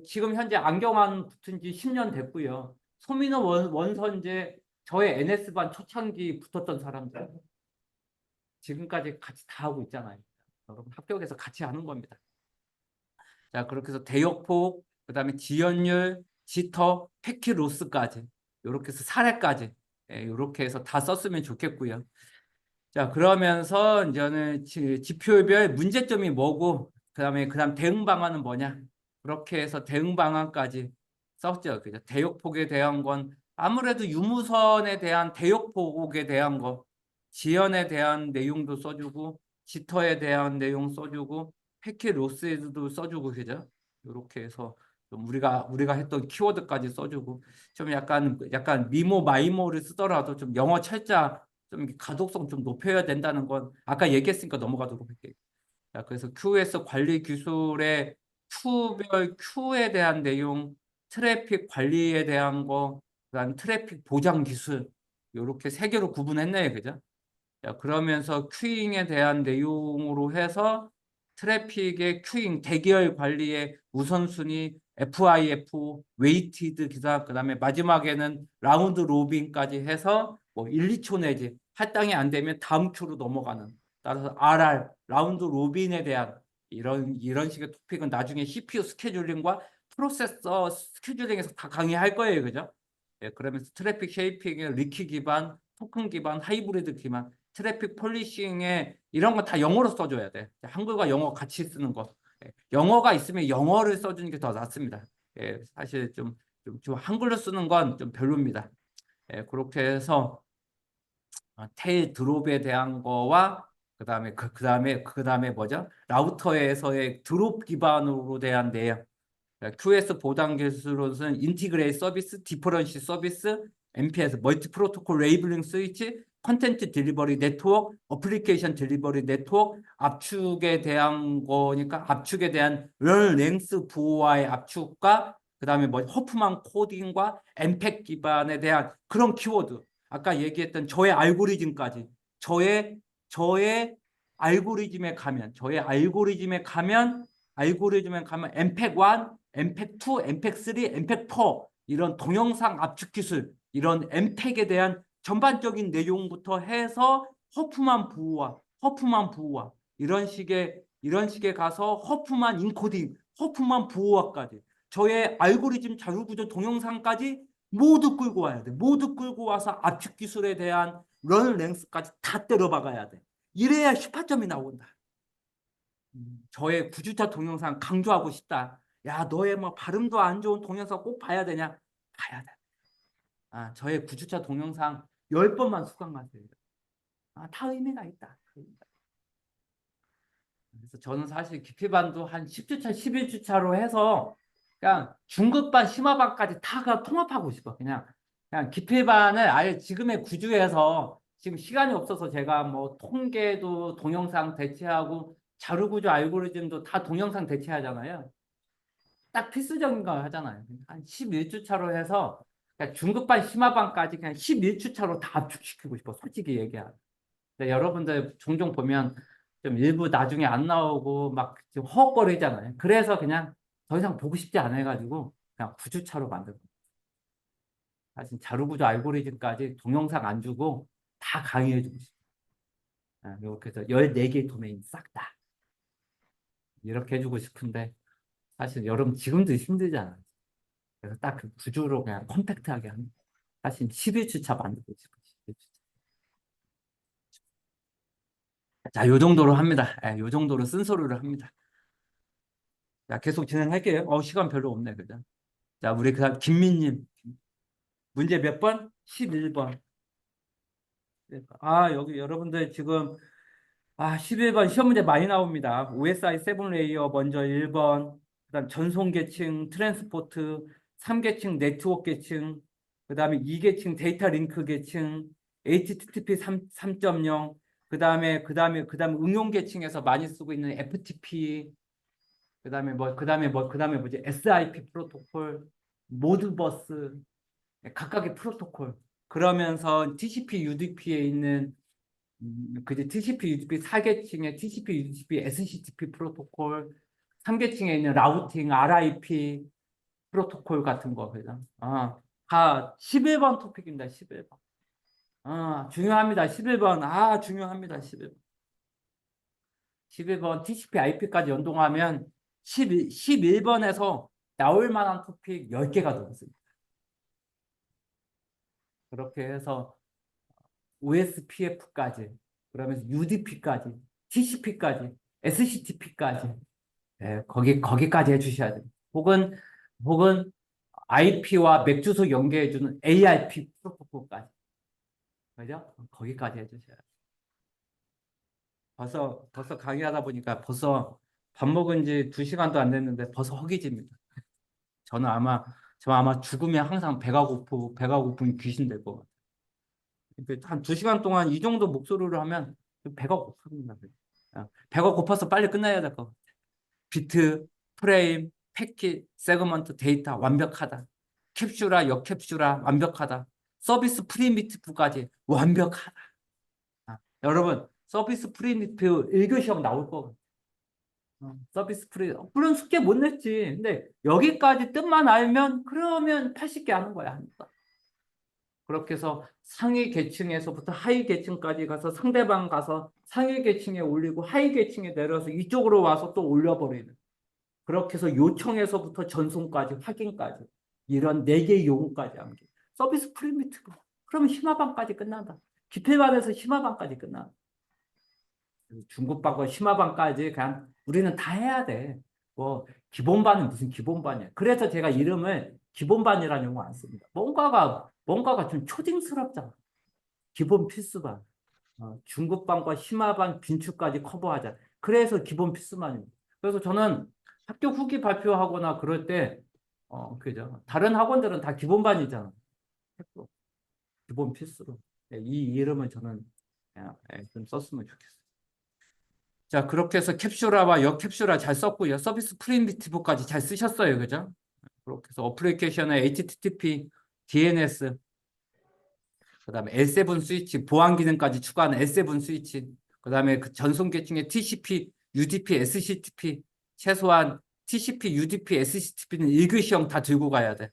지금 현재 안경환 붙은 지 10년 됐고요. 소민호 원선제 저의 NS반 초창기 붙었던 사람들 지금까지 같이 다 하고 있잖아요. 여러분 합격해서 같이 하는 겁니다. 자, 그렇게 해서 대역폭, 그다음에 지연율, 지터, 패키로스까지 이렇게 해서 사례까지 이렇게 해서 다 썼으면 좋겠고요. 자, 그러면서 이제는 지표별 문제점이 뭐고 그다음 대응 방안은 뭐냐? 그렇게 해서 대응 방안까지 썼죠. 그죠? 대역폭에 대한 건 아무래도 유무선에 대한 대역폭에 대한 거, 지연에 대한 내용도 써주고 지터에 대한 내용 써주고 패킷 로스에도 써주고 그죠? 이렇게 해서 좀 우리가 했던 키워드까지 써주고 좀 약간 미모 마이모를 쓰더라도 좀 영어 철자 좀 가독성 좀 높여야 된다는 건 아까 얘기했으니까 넘어가도록 할게요. 자, 그래서 QoS 관리 기술의 Q별 Q에 대한 내용, 트래픽 관리에 대한 거, 그다음 트래픽 보장 기술 이렇게 세 개로 구분했네요, 그죠? 자, 그러면서 큐잉에 대한 내용으로 해서 트래픽의 큐잉 대기열 관리의 우선순위 FIF, 웨이티드 기사 그다음에 마지막에는 라운드 로빈까지 해서 뭐 1, 2초 내지 할당이 안 되면 다음 큐로 넘어가는. 따라서 RR, 라운드 로빈에 대한 이런 식의 토픽은 나중에 CPU 스케줄링과 프로세서 스케줄링에서 다 강의할 거예요. 그죠? 예, 그러면서 트래픽 쉐이핑에 리키 기반, 토큰 기반, 하이브리드 기반, 트래픽 폴리싱에 이런 거 다 영어로 써줘야 돼. 한글과 영어 같이 쓰는 거. 예, 영어가 있으면 영어를 써주는 게 더 낫습니다. 예, 사실 좀 한글로 쓰는 건 좀 별로입니다. 예, 그렇게 해서 테일 드롭에 대한 거와 그다음에 뭐죠? 라우터에서의 드롭 기반으로 대한 내용. QS 보단 기술로는 인티그레이트 서비스, 디퍼런시 서비스, MPS, 멀티 프로토콜 레이블링 스위치, 컨텐츠 딜리버리 네트워크, 어플리케이션 딜리버리 네트워크, 압축에 대한 거니까 압축에 대한 럴 랭스 보호와의 압축과 그다음에 뭐 허프만 코딩과 엠팩 기반에 대한 그런 키워드. 아까 얘기했던 저의 알고리즘까지 저의 알고리즘에 가면 엠팩 1, 엠팩 2, 엠팩 3, 엠팩 4 이런 동영상 압축 기술, 이런 엠팩에 대한 전반적인 내용부터 해서 허프만 부호화 이런 식의 가서 허프만 인코딩, 허프만 부호화까지 저의 알고리즘 자료구조 동영상까지 모두 끌고 와야 돼. 모두 끌고 와서 압축 기술에 대한 런 랭스까지 다 때려박아야 돼. 이래야 18점이 나온다. 저의 9주차 동영상 강조하고 싶다. 야, 너의 뭐 발음도 안 좋은 동영상 꼭 봐야 되냐? 봐야 돼. 저의 9주차 동영상 10번만 수강하세요. 다 의미가 있다. 그래서 저는 사실 기피반도 한 10주차, 11주차로 해서 그냥 중급반, 심화반까지 다 통합하고 싶어. 그냥 기피반을 아예 지금의 구조에서 지금 시간이 없어서 제가 뭐 통계도 동영상 대체하고 자료구조 알고리즘도 다 동영상 대체하잖아요. 딱 필수적인 거 하잖아요. 한 11주차로 해서 그냥 중급반, 심화반까지 그냥 11주차로 다 압축시키고 싶어. 솔직히 얘기하면. 근데 여러분들 종종 보면 좀 일부 나중에 안 나오고 막 좀 허걱거리잖아요. 그래서 그냥 더 이상 보고 싶지 않아 가지고 그냥 9주차로 만들고 사실 자료구조 알고리즘까지 동영상 안 주고 다 강의해 주고 싶어요. 이렇게 해서 14개의 도메인 싹 다 이렇게 해주고 싶은데 사실 여러분 지금도 힘들잖아요. 그래서 딱 그 구조로 그냥 컴팩트하게 하는 사실 11주차 만들고 싶어요. 11주차. 자, 요 정도로 합니다. 요 정도로 쓴소리를 합니다. 자, 계속 진행할게요. 시간 별로 없네, 그죠? 자, 우리 그다음 김민님. 문제 몇 번? 11번. 여기 여러분들 지금 11번 시험 문제 많이 나옵니다. OSI 7 레이어 먼저 1번. 그다음 전송 계층, 트랜스포트, 3계층 네트워크 계층, 그다음에 2계층 데이터 링크 계층, HTTP 3.0, 그다음에 응용 계층에서 많이 쓰고 있는 FTP, 그다음에 뭐지? SIP 프로토콜, 모드버스, 각각의 프로토콜. 그러면서 TCP, UDP에 있는 그지 TCP, UDP 4계층의 TCP, UDP, SCTP 프로토콜, 3계층에 있는 라우팅, RIP 프로토콜 같은 거 그죠? 다 11번 토픽입니다. 11번. 중요합니다. 11번. 중요합니다. 11번. 11번 TCP, IP까지 연동하면 11번에서 나올 만한 토픽 10개가 들었습니다. 그렇게 해서 OSPF까지, 그러면서 UDP까지, TCP까지, SCTP까지, 거기까지 해주셔야 돼요. 혹은 IP와 맥 주소 연계해주는 ARP 프로토콜까지. 그죠? 거기까지 해주셔야 돼요. 벌써 강의하다 보니까 벌써 밥 먹은 지 2시간도 안 됐는데 벌써 허기집니다. 저 아마 죽으면 항상 배가 고픈 귀신 될 것 같아요. 한 2시간 동안 이 정도 목소리를 하면 배가 고픕니다. 배가 고파서 빨리 끝나야 될 것 같아요. 비트, 프레임, 패킷, 세그먼트, 데이터 완벽하다. 캡슐화, 역캡슐화 완벽하다. 서비스 프리미티브까지 완벽하다. 여러분 서비스 프리미티브 1교 시험 나올 거 같아요. 서비스 프리 물론 숙제 못 냈지. 근데 여기까지 뜻만 알면 그러면 80개 하는 거야. 하니까. 그렇게 해서 상위 계층에서부터 하위 계층까지 가서 상대방 가서 상위 계층에 올리고 하위 계층에 내려서 이쪽으로 와서 또 올려버리는. 그렇게 해서 요청에서부터 전송까지 확인까지 이런 4개의 요구까지 한 게. 서비스 프리미티브. 그러면 심화반까지 끝난다. 기필반에서 심화반까지 끝나. 중급반과 심화반까지 그냥 우리는 다 해야 돼. 뭐 기본반은 무슨 기본반이야. 그래서 제가 이름을 기본반이라는 용어 안 씁니다. 뭔가가 좀 초딩스럽잖아. 기본 필수반. 중급반과 심화반 빈축까지 커버하자. 그래서 기본 필수반입니다. 그래서 저는 학교 후기 발표하거나 그럴 때 그죠. 다른 학원들은 다 기본반이잖아. 기본 필수로. 이 이름을 저는 그냥, 좀 썼으면 좋겠어요. 자, 그렇게 해서 캡슐화와 역캡슐화 잘 썼고요. 서비스 프리미티브까지 잘 쓰셨어요. 그죠? 그렇게 해서 어플리케이션에 HTTP, DNS, 그다음에 L7 스위치, 보안 기능까지 추가하는 L7 스위치, 그다음에 그 전송 계층의 TCP, UDP, SCTP, 최소한 TCP, UDP, SCTP는 1교시형 다 들고 가야 돼.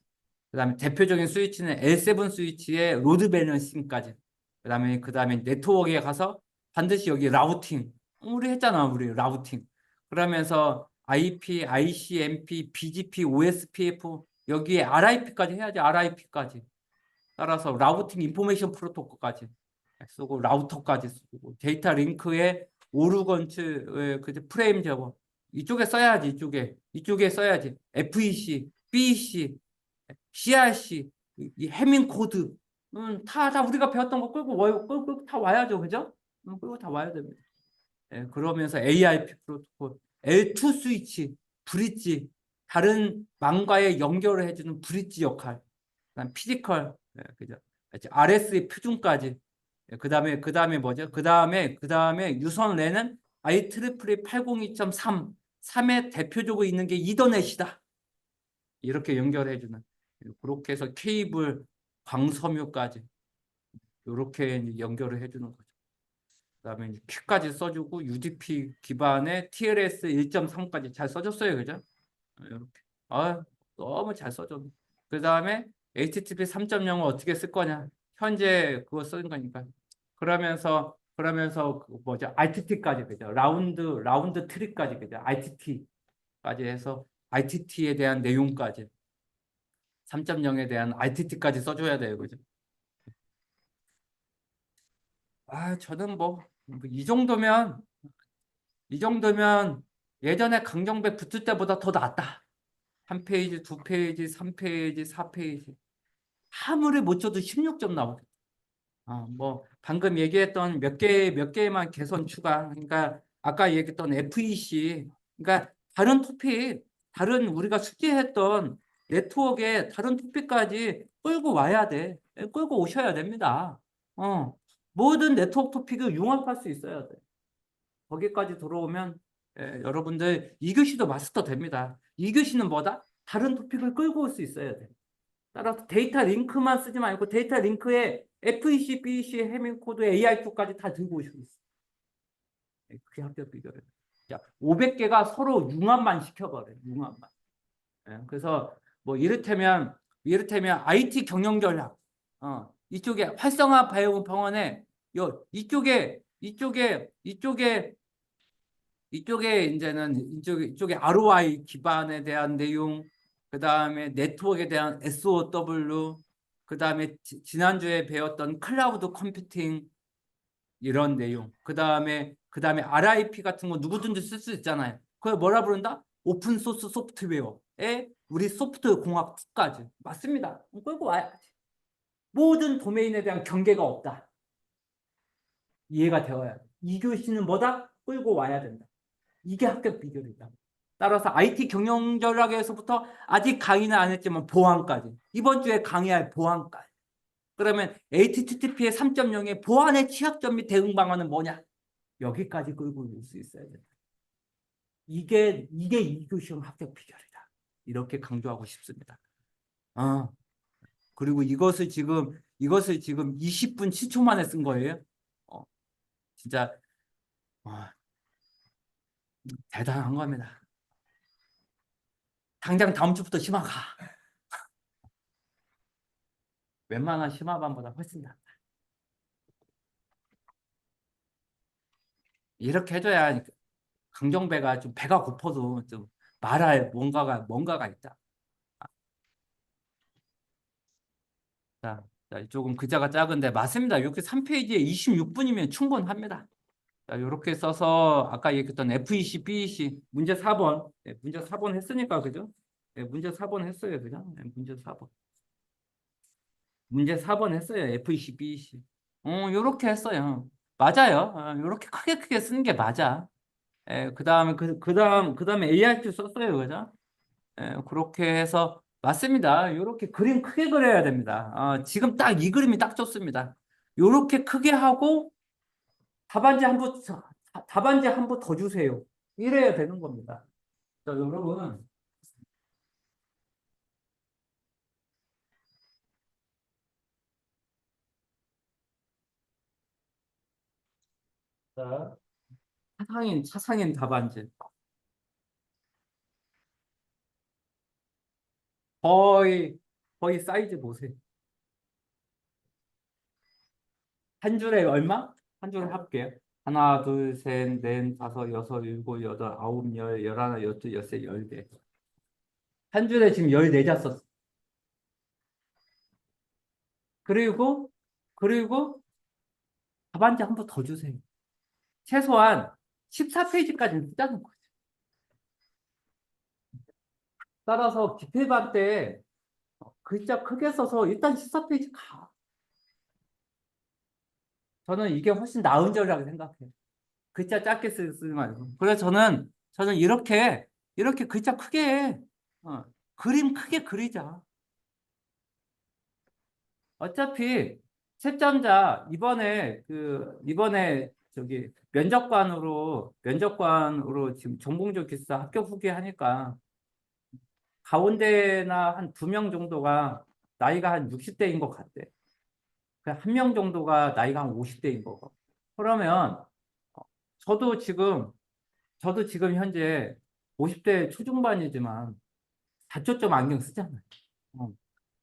그다음에 대표적인 스위치는 L7 스위치의 로드 밸런싱까지. 그다음에 네트워크에 가서 반드시 여기 라우팅. 우리 했잖아, 우리 라우팅. 그러면서 IP, ICMP, BGP, OSPF 여기에 RIP까지 해야지. RIP까지. 따라서 라우팅 인포메이션 프로토콜까지 쓰고 라우터까지 쓰고 데이터 링크에 오르건츠 그 프레임 제거 이쪽에 써야지. 이쪽에 써야지. FEC, BEC, CRC, 이 해밍 코드 다 우리가 배웠던 거 끌고 다 와야죠. 그죠? 끌고 다 와야 됩니다. 그러면서 ARP 프로토콜, L2 스위치, 브릿지, 다른 망과의 연결을 해주는 브릿지 역할, 그다음 피지컬, 그죠? RS의 표준까지. 그다음에 뭐죠? 그다음에 유선 랜은 IEEE 802.3, 3에 대표적으로 있는 게 이더넷이다. 이렇게 연결해주는. 그렇게 해서 케이블, 광섬유까지 이렇게 연결을 해주는 거죠. 그다음에 Q까지 써주고 UDP 기반의 TLS 1.3까지 잘 써줬어요, 그죠? 이렇게. 너무 잘 써줬네. 그다음에 HTTP 3.0을 어떻게 쓸 거냐? 현재 그거 쓰는 거니까. 그러면서 그 뭐죠? RTT까지 그죠? 라운드 트리까지 그죠? RTT까지 해서 RTT에 대한 내용까지 3.0에 대한 RTT까지 써줘야 돼요, 그죠? 저는 이 정도면 예전에 강정배 붙을 때보다 더 낫다. 한 페이지, 두 페이지, 3페이지, 4페이지. 아무리 못 쳐도 16점 나오겠다. 뭐 방금 얘기했던 몇 개만 개선 추가. 그러니까 아까 얘기했던 FEC. 그러니까 다른 토픽, 다른 우리가 숙지했던 네트워크에 다른 토픽까지 끌고 와야 돼. 끌고 오셔야 됩니다. 모든 네트워크 토픽을 융합할 수 있어야 돼. 거기까지 들어오면 여러분들 2교시도 마스터 됩니다. 2교시는 뭐다? 다른 토픽을 끌고 올 수 있어야 돼. 따라서 데이터 링크만 쓰지 말고 데이터 링크에 FEC, BEC, 해밍 코드, AI2까지 다 들고 오시고 있어. 그게 합격 비결이에요. 자, 500개가 서로 융합만 시켜버려요. 융합만. 그래서 뭐 이를테면 IT 경영 전략. 이쪽에 활성화 바이오 병원에 이쪽에 이제는 이쪽에 ROI 기반에 대한 내용, 그 다음에 네트워크에 대한 SOW, 그 다음에 지난주에 배웠던 클라우드 컴퓨팅 이런 내용, 그 다음에 RIP 같은 거 누구든지 쓸 수 있잖아요. 그걸 뭐라 부른다? 오픈 소스 소프트웨어에 우리 소프트 공학 2까지 맞습니다. 끌고 와야지. 모든 도메인에 대한 경계가 없다. 이해가 되어야 돼. 2교시는 뭐다? 끌고 와야 된다. 이게 합격 비결이다. 따라서 IT 경영 전략에서부터 아직 강의는 안 했지만 보안까지. 이번 주에 강의할 보안까지. 그러면 HTTP의 3.0의 보안의 취약점 및 대응 방안은 뭐냐? 여기까지 끌고 올 수 있어야 된다. 이게 2교 시험 합격 비결이다. 이렇게 강조하고 싶습니다. 그리고 이것을 지금 20분 7초 만에 쓴 거예요. 진짜 대단한 겁니다. 당장 다음 주부터 심화 가. 웬만한 심화반보다 훨씬 낫다. 이렇게 해줘야 강정배가 좀 배가 고파도 좀 말할 뭔가가 있다. 자, 조금 글자가 작은데 맞습니다. 이렇게 3페이지에 26분이면 충분합니다. 자, 이렇게 써서 아까 얘기했던 FEC, BEC 문제 4번. 네, 문제 4번 했으니까 그죠? 네, 문제 4번 했어요. 그죠? 네, 문제 4번. 문제 4번 했어요. FEC, BEC. 요렇게 했어요. 맞아요. 요렇게 크게 쓰는 게 맞아. 그다음에 그다음에 ARQ 썼어요. 그죠? 그렇게 해서 맞습니다. 요렇게 그림 크게 그려야 됩니다. 지금 딱 이 그림이 딱 좋습니다. 요렇게 크게 하고 답안지 한 번 더 주세요. 이래야 되는 겁니다. 자, 여러분. 자, 차상인 답안지. 거의, 거의 사이즈 보세요. 한 줄에 얼마? 한 줄에 할게요. 하나, 둘, 셋, 넷, 다섯, 여섯, 일곱, 여덟, 아홉, 열, 열하나, 열둘, 열세, 열네. 한 줄에 지금 14자 썼어. 그리고, 그리고 답안지 한 번 더 주세요. 최소한 14페이지까지는 쓰자는 거죠. 따라서 기필반 때 글자 크게 써서 일단 14페이지 가. 저는 이게 훨씬 나은 절이라고 생각해요. 글자 작게 쓰지 말고. 그래서 저는 이렇게 글자 크게 해. 그림 크게 그리자. 어차피 채점자 이번에 저기 면접관으로 지금 전공적 기숙사 합격 후기 하니까 가운데나 한 2명 정도가 나이가 한 60대인 것 같대. 한 명 정도가 나이가 한 50대인 거고. 그러면 어, 저도 지금 저도 지금 현재 50대 초중반이지만 다초점 안경 쓰잖아요.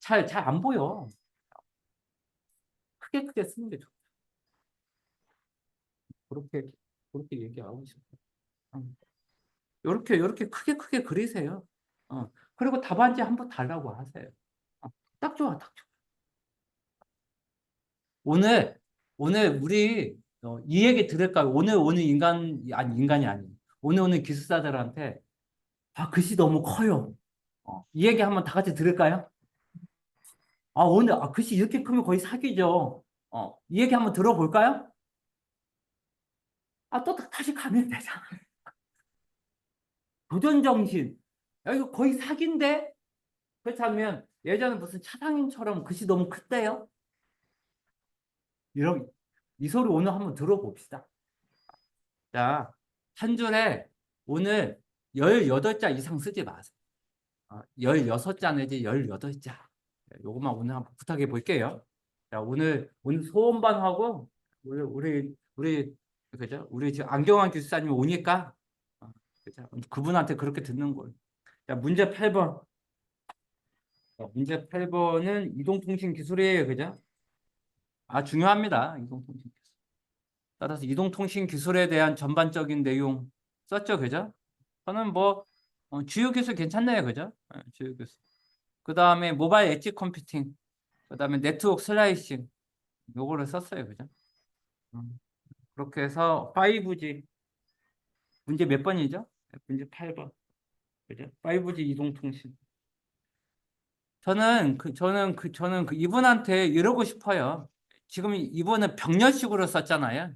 잘 안 보여. 크게 쓰는 게 좋다. 그렇게 그렇게 얘기하고 싶어. 요렇게 크게 그리세요. 그리고 답안지 한번 달라고 하세요. 딱 좋아, 딱 좋아. 오늘 우리 이 얘기 들을까요? 오늘 인간이 아니. 오늘 기숙사들한테 글씨 너무 커요. 이 얘기 한번 다 같이 들을까요? 글씨 이렇게 크면 거의 사기죠. 이 얘기 한번 들어볼까요? 또 다시 가면 되잖아. 도전 정신. 야, 이거 거의 사기인데? 그렇다면 예전에 무슨 차상인처럼 글씨 너무 크대요? 이런 이 소리 오늘 한번 들어봅시다. 자, 한 줄에 오늘 18자 이상 쓰지 마세요. 16자 내지 18자. 요것만 오늘 한번 부탁해 볼게요. 자, 오늘 소원반하고 우리 그죠? 우리 지금 안경환 교수님 오니까 그죠? 그분한테 그렇게 듣는 거예요. 자, 문제 8번. 문제 8번은 이동통신 기술이에요. 그죠? 중요합니다. 이동통신 기술. 따라서 이동통신 기술에 대한 전반적인 내용 썼죠. 그죠? 저는 주요 기술 괜찮네요. 그죠? 주요 기술. 그 다음에 모바일 엣지 컴퓨팅. 그 다음에 네트워크 슬라이싱. 요거를 썼어요. 그죠? 음, 그렇게 해서 5G. 문제 몇 번이죠? 문제 8번. 그죠? 5G 이동통신. 저는 이분한테 이러고 싶어요. 지금 이분은 병렬식으로 썼잖아요.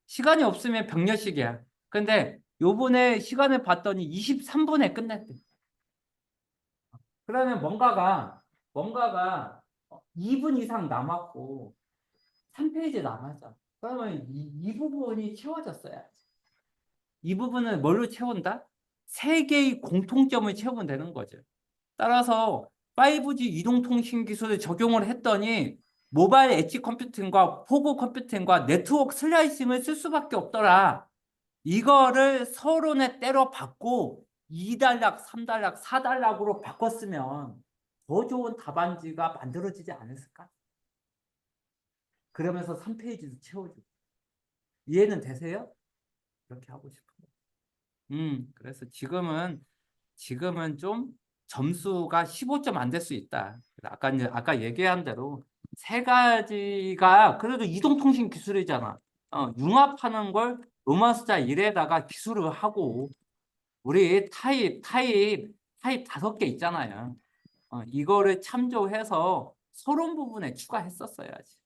시간이 없으면 병렬식이야. 근데 요번에 시간을 봤더니 23분에 끝냈대. 그러면 뭔가가 2분 이상 남았고 3페이지 남았죠. 그러면 이 부분이 채워졌어야지. 이 부분을 뭘로 채운다? 세 개의 공통점을 채우면 되는 거죠. 따라서 5G 이동통신 기술을 적용을 했더니 모바일 엣지 컴퓨팅과 포구 컴퓨팅과 네트워크 슬라이싱을 쓸 수밖에 없더라. 이거를 서론에 때려 받고 2단락, 3단락, 4단락으로 바꿨으면 더 좋은 답안지가 만들어지지 않았을까? 그러면서 3페이지도 채워주고. 이해는 되세요? 그렇게 하고 싶어요. 그래서 지금은 좀 점수가 15점 안 될 수 있다. 아까 얘기한 대로 세 가지가 그래도 이동통신 기술이잖아. 융합하는 걸 로마 숫자 1에다가 기술을 하고 우리 타입 5개 있잖아요. 이거를 참조해서 서론 부분에 추가했었어야지.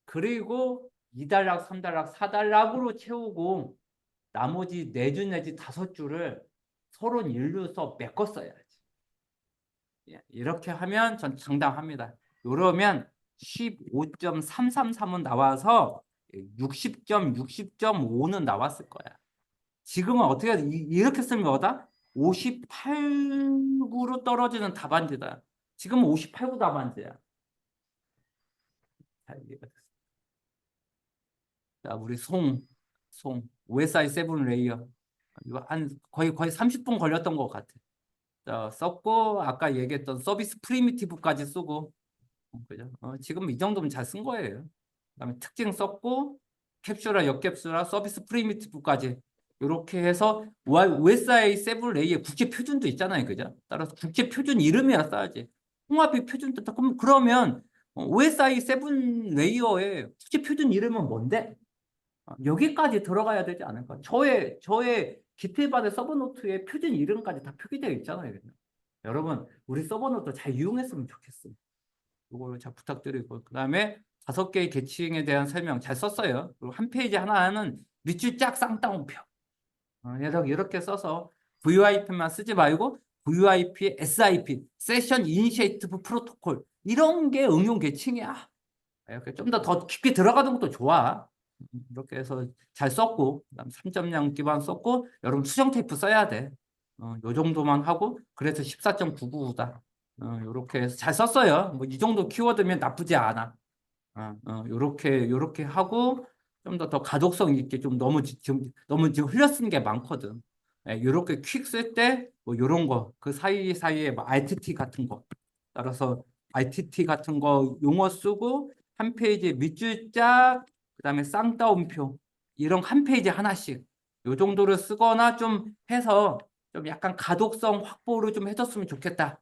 그리고 2단락, 3단락, 4단락으로 채우고 나머지 4줄 내지 5줄을 서론 일로서 메꿨어야지. 이렇게 하면 전 장담합니다. 이러면 15.333은 나와서 60.5는 나왔을 거야. 지금은 어떻게 해야 돼? 이렇게 쓰면 뭐다? 58구로 떨어지는 답안지다. 지금은 58구 답안지야. 잘 이해가 됐어. 자, 우리 OSI 7 레이어. 이거 거의 30분 걸렸던 것 같아. 자, 썼고, 아까 얘기했던 서비스 프리미티브까지 쓰고, 그죠? 지금 이 정도면 잘 쓴 거예요. 그다음에 특징 썼고, 캡슐화, 역캡슐화, 서비스 프리미티브까지. 이렇게 해서 OSI 7 레이의 국제 표준도 있잖아요. 그죠? 따라서 국제 표준 이름이야 써야지. 통합이 표준 뜻. 그러면 OSI 7 레이어의 국제 표준 이름은 뭔데? 여기까지 들어가야 되지 않을까? 저의 기틀반의 서버노트의 표준 이름까지 다 표기되어 있잖아요. 여러분, 우리 서버노트 잘 이용했으면 좋겠어요. 이걸 잘 부탁드리고, 그 다음에 5개의 계층에 대한 설명 잘 썼어요. 그리고 한 페이지 하나는 밑줄 쫙 쌍따옴표. 이렇게 써서 VoIP만 쓰지 말고 VoIP, SIP, 세션 이니시에이티브 프로토콜 이런 게 응용 계층이야. 이렇게 좀 더 깊게 들어가는 것도 좋아. 이렇게 해서 잘 썼고, 그다음 3.0 기반 썼고, 여러분 수정 테이프 써야 돼. 요 정도만 하고, 그래서 14.999다. 요렇게 해서 잘 썼어요. 뭐 이 정도 키워드면 나쁘지 않아. 요렇게 하고, 좀 더 가독성 있게 좀 너무 지금 흘려 쓰는 게 많거든. 요렇게 퀵 쓸 때, 뭐 요런 거, 그 사이사이에 뭐 RTT 같은 거. 따라서 RTT 같은 거 용어 쓰고, 한 페이지에 밑줄 짝, 그다음에 쌍따옴표 이런 한 페이지 하나씩 요 정도를 쓰거나 좀 해서 좀 약간 가독성 확보를 좀 해줬으면 좋겠다.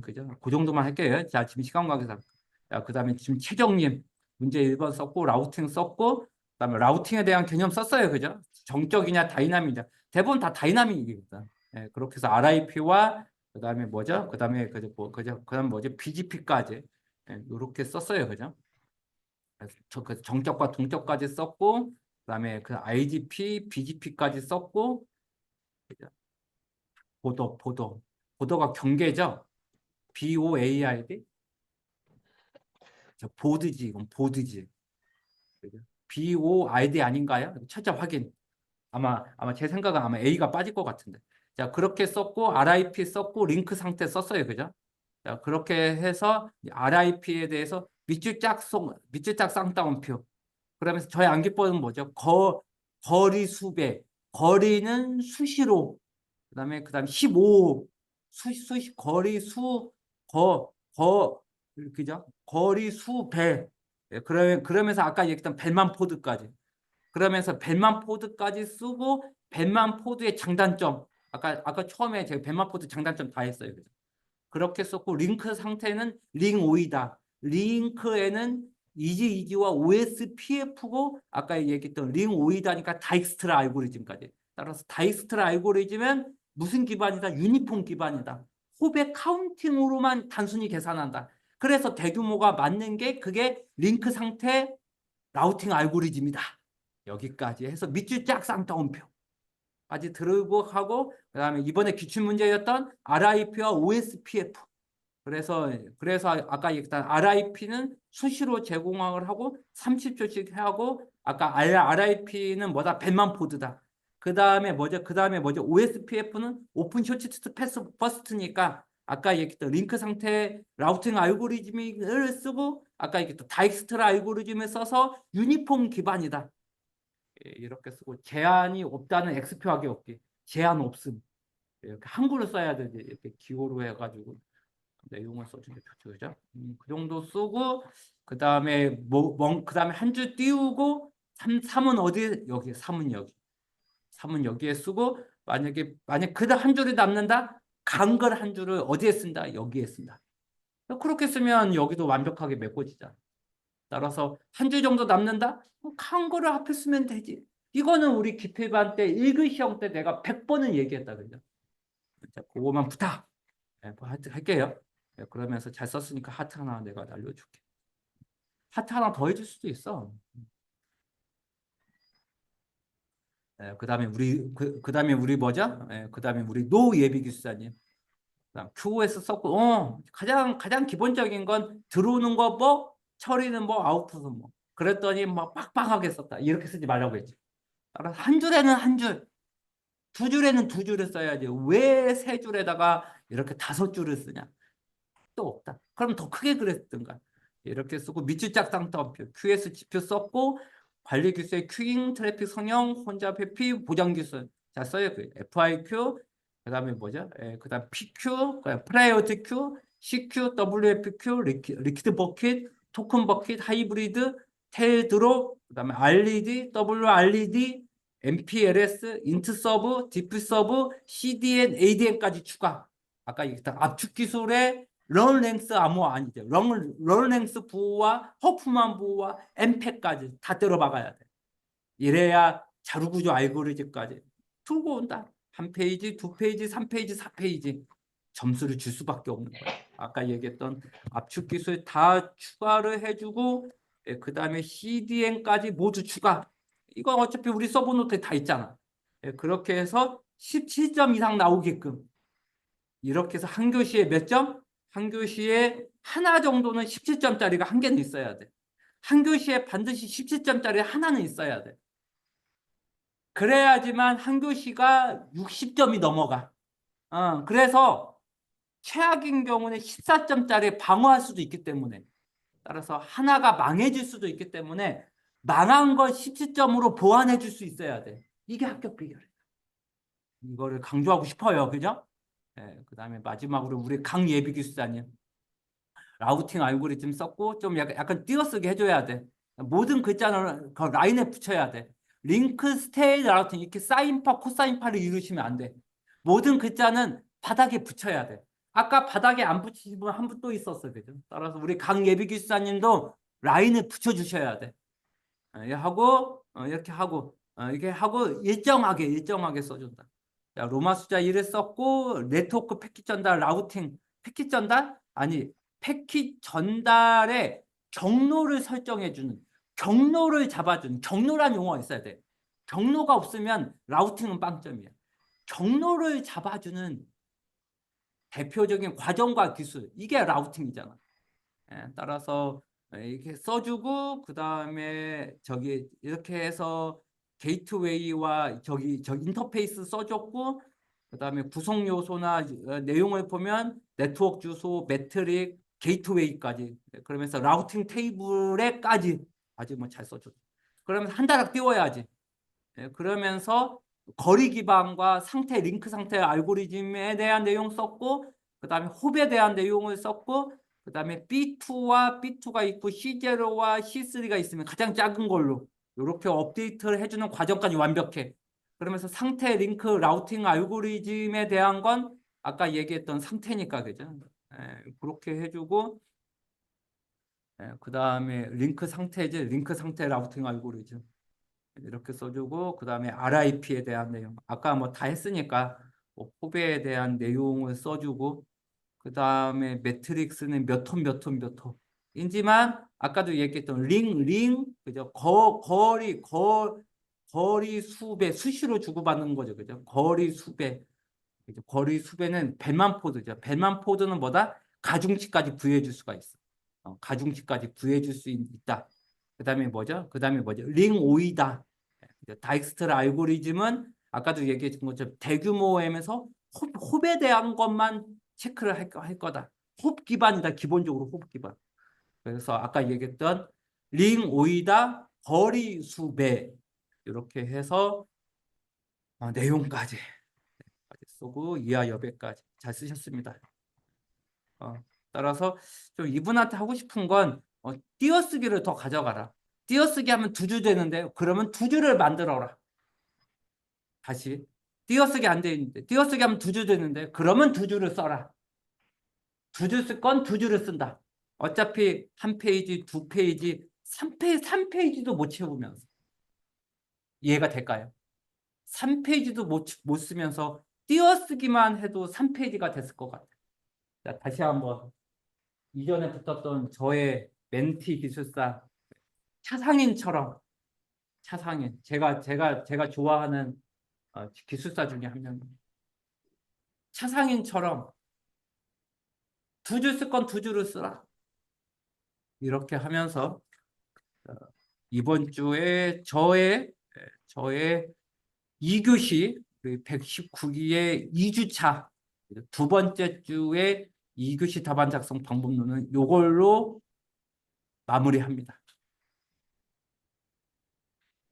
그죠? 그 정도만 할게요. 자, 지금 시간 관계상. 자, 그다음에 지금 최정님 문제 1번 썼고 라우팅 썼고 그다음에 라우팅에 대한 개념 썼어요. 그죠? 정적이냐 다이나믹이냐. 대부분 다 다이나믹이거든. 그렇게 해서 RIP와 그다음에 뭐죠? 그다음에 그다음 뭐죠? BGP까지 이렇게 썼어요. 그죠? 그 정적과 동적까지 썼고 그다음에 그 IGP, BGP까지 썼고 보도가 경계죠. BOARD 보드지 이건 보드지. BORD 아닌가요? 철저 확인. 아마 제 생각은 아마 A가 빠질 것 같은데. 자, 그렇게 썼고 RIP 썼고 링크 상태 썼어요. 그죠? 자, 그렇게 해서 RIP에 대해서 밑줄 짝 쌍따옴표. 그러면서 저의 암기법은 뭐죠? 거리 수배. 거리는 수시로. 그다음에 15 거리 그죠? 거리 수배. 그러면서 아까 얘기했던 벨만 포드까지. 그러면서 벨만 포드까지 쓰고 벨만 포드의 장단점. 아까 처음에 제가 벨만 포드 장단점 다 했어요. 그죠? 그렇게 썼고 링크 상태는 링 오이다. 링크에는 이지와 OSPF고 아까 얘기했던 링 오이다니까 다익스트라 알고리즘까지. 따라서 다익스트라 알고리즘은 무슨 기반이다? 유니폼 기반이다. 호배 카운팅으로만 단순히 계산한다. 그래서 대규모가 맞는 게 그게 링크 상태 라우팅 알고리즘이다. 여기까지 해서 밑줄 쫙 쌍따옴표. 까지 들고 하고 그다음에 이번에 기출 문제였던 RIP와 OSPF 그래서 아까 얘기했던 RIP는 수시로 제공을 하고 30초씩 하고 아까 RIP는 뭐다? 100만 포드다. 그다음에 뭐죠? OSPF는 오픈 쇼트 패스 퍼스트니까 아까 얘기했던 링크 상태 라우팅 알고리즘을 쓰고 아까 얘기했던 다익스트라 알고리즘을 써서 유니폼 기반이다. 이렇게 쓰고 제한이 없다는 X표하기 없기. 제한 없음. 이렇게 한글로 써야 되지. 이렇게 기호로 해가지고 내용을 써주는 게 좋죠, 그죠? 그 정도 쓰고 그 다음에 그 다음에 한 줄 띄우고 3은 어디 여기 3은 여기 3은 여기에 쓰고 만약 그다 한 줄이 남는다 간 걸 한 줄을 어디에 쓴다 여기에 쓴다. 그렇게 쓰면 여기도 완벽하게 메꿔지잖아. 따라서 한 줄 정도 남는다? 간 거를 앞에 쓰면 되지. 이거는 우리 기필반 때 1급 시험 때 내가 100번은 얘기했다 그죠? 자, 그거만 부탁. 네, 뭐 하여튼 할게요. 네, 그러면서 잘 썼으니까 하트 하나 내가 날려줄게. 하트 하나 더 해줄 수도 있어. 네, 그다음에 우리 뭐죠? 네, 그다음에 우리 노 예비 기수사님. 그다음 QoS 썼고, 가장 기본적인 건 들어오는 거 뭐, 처리는 뭐, 아웃풋은 뭐. 그랬더니 뭐 빡빡하게 썼다. 이렇게 쓰지 말라고 했지. 따라서 한 줄에는 한 줄, 두 줄에는 두 줄을 써야지. 왜 세 줄에다가 이렇게 다섯 줄을 쓰냐? 또 없다. 그럼 더 크게 그랬든가. 이렇게 쓰고 밑줄 짝상 따옴표 QS 지표 썼고 관리 기수의 큐잉 트래픽 성형 혼잡 회피 보장 기술 자 써요. FIQ 그다음에 뭐죠? 그다음 PQ 그다음 프라이어티 Q CQ WFQ 리퀴드 버킷 토큰 버킷 하이브리드 테일 드롭 그다음에 RED WRED MPLS 인트 서브 디프 서브 CDN ADN까지 추가. 아까 얘기했던 압축 기술의 런랭스 암호 아니죠. 런랭스 부호와 허프만 부호와 엠팩까지 다 들어박아야 돼. 이래야 자루구조 알고리즘까지 풀고 온다. 한 페이지, 두 페이지, 3페이지, 4페이지 점수를 줄 수밖에 없는 거야. 아까 얘기했던 압축 기술 다 추가를 해주고 그 다음에 CDN까지 모두 추가. 이건 어차피 우리 서브 노트에 다 있잖아. 그렇게 해서 17점 이상 나오게끔 이렇게 해서 한 교시에 몇 점? 한 교시에 하나 정도는 17점짜리가 한 개는 있어야 돼. 한 교시에 반드시 17점짜리 하나는 있어야 돼. 그래야지만 한 교시가 60점이 넘어가. 그래서 최악인 경우는 14점짜리 방어할 수도 있기 때문에 따라서 하나가 망해질 수도 있기 때문에 망한 걸 17점으로 보완해 줄 수 있어야 돼. 이게 합격 비결이에요. 이거를 강조하고 싶어요. 그죠? 네, 그 다음에 마지막으로 우리 강예비 기수사님. 라우팅 알고리즘 썼고 좀 약간 띄어쓰기 해줘야 돼. 모든 글자는 그 라인에 붙여야 돼. 링크, 스테이, 라우팅 이렇게 사인파, 코사인파를 이루시면 안 돼. 모든 글자는 바닥에 붙여야 돼. 아까 바닥에 안 붙이신 분 한 분 또 있었어. 그죠? 따라서 우리 강예비 기수사님도 라인을 붙여주셔야 돼. 이렇게 하고 일정하게 써준다. 자, 로마 숫자 1을 썼고 네트워크 패킷 전달 라우팅 패킷 전달 아니 패킷 전달의 경로를 설정해주는 경로를 잡아주는 경로란 용어가 있어야 돼. 경로가 없으면 라우팅은 빵점이야. 경로를 잡아주는 대표적인 과정과 기술 이게 라우팅이잖아. 따라서 이렇게 써주고 그 다음에 저기 이렇게 해서 게이트웨이와 저 인터페이스 써줬고 그 다음에 구성 요소나 내용을 보면 네트워크 주소, 매트릭, 게이트웨이까지 그러면서 라우팅 테이블에까지 아주 뭐 잘 써줬어. 그러면 한 다락 띄워야지. 그러면서 거리 기반과 상태, 링크 상태 알고리즘에 대한 내용 썼고 그 다음에 홉에 대한 내용을 썼고 그 다음에 B2가 있고 C0와 C3가 있으면 가장 작은 걸로 이렇게 업데이트를 해주는 과정까지 완벽해. 그러면서 상태, 링크, 라우팅 알고리즘에 대한 건 아까 얘기했던 상태니까 그죠? 그렇게 해주고 그 다음에 링크 상태 라우팅 알고리즘 이렇게 써주고 그 다음에 RIP에 대한 내용 아까 뭐 다 했으니까 뭐 포배에 대한 내용을 써주고 그 다음에 매트릭스는 몇 호 인지만 아까도 얘기했던 링 그죠 거리 수배 수시로 주고받는 거죠 그죠 거리 수배 그죠? 거리 수배는 벨만 포드죠 벨만 포드는 뭐다 가중치까지 부여해 줄 수가 있어 가중치까지 구해 줄 수 있다. 그다음에 뭐죠? 링 오이다. 다익스트라 알고리즘은 아까도 얘기했던 것처럼 대규모 M에서 홉에 대한 것만 체크를 할 거다. 홉 기반이다. 기본적으로 홉 기반. 그래서 아까 얘기했던 링 오이다 거리 수배 이렇게 해서 내용까지 쓰고 이하 여백까지 잘 쓰셨습니다. 따라서 좀 이분한테 하고 싶은 건 띄어쓰기를 더 가져가라. 띄어쓰기 하면 두 줄 되는데 그러면 두 줄을 만들어라. 다시 띄어쓰기 안 돼 있는데 띄어쓰기 하면 두 줄 되는데 그러면 두 줄을 써라. 두 줄 쓸 건 두 줄을 쓴다. 어차피 한 페이지, 두 페이지, 3페이지도 못 채우면서 이해가 될까요? 3페이지도 못 쓰면서 띄어쓰기만 해도 3페이지가 됐을 것 같아요. 자, 다시 한번 이전에 붙었던 저의 멘티 기술사 차상인처럼 차상인 제가 좋아하는 기술사 중에 한 명입니다. 차상인처럼 두 줄 쓸 건 두 줄을 쓰라. 이렇게 하면서 이번 주에 저의 2교시 119기의 2주차 두 번째 주에 2교시 답안 작성 방법론은 이걸로 마무리합니다.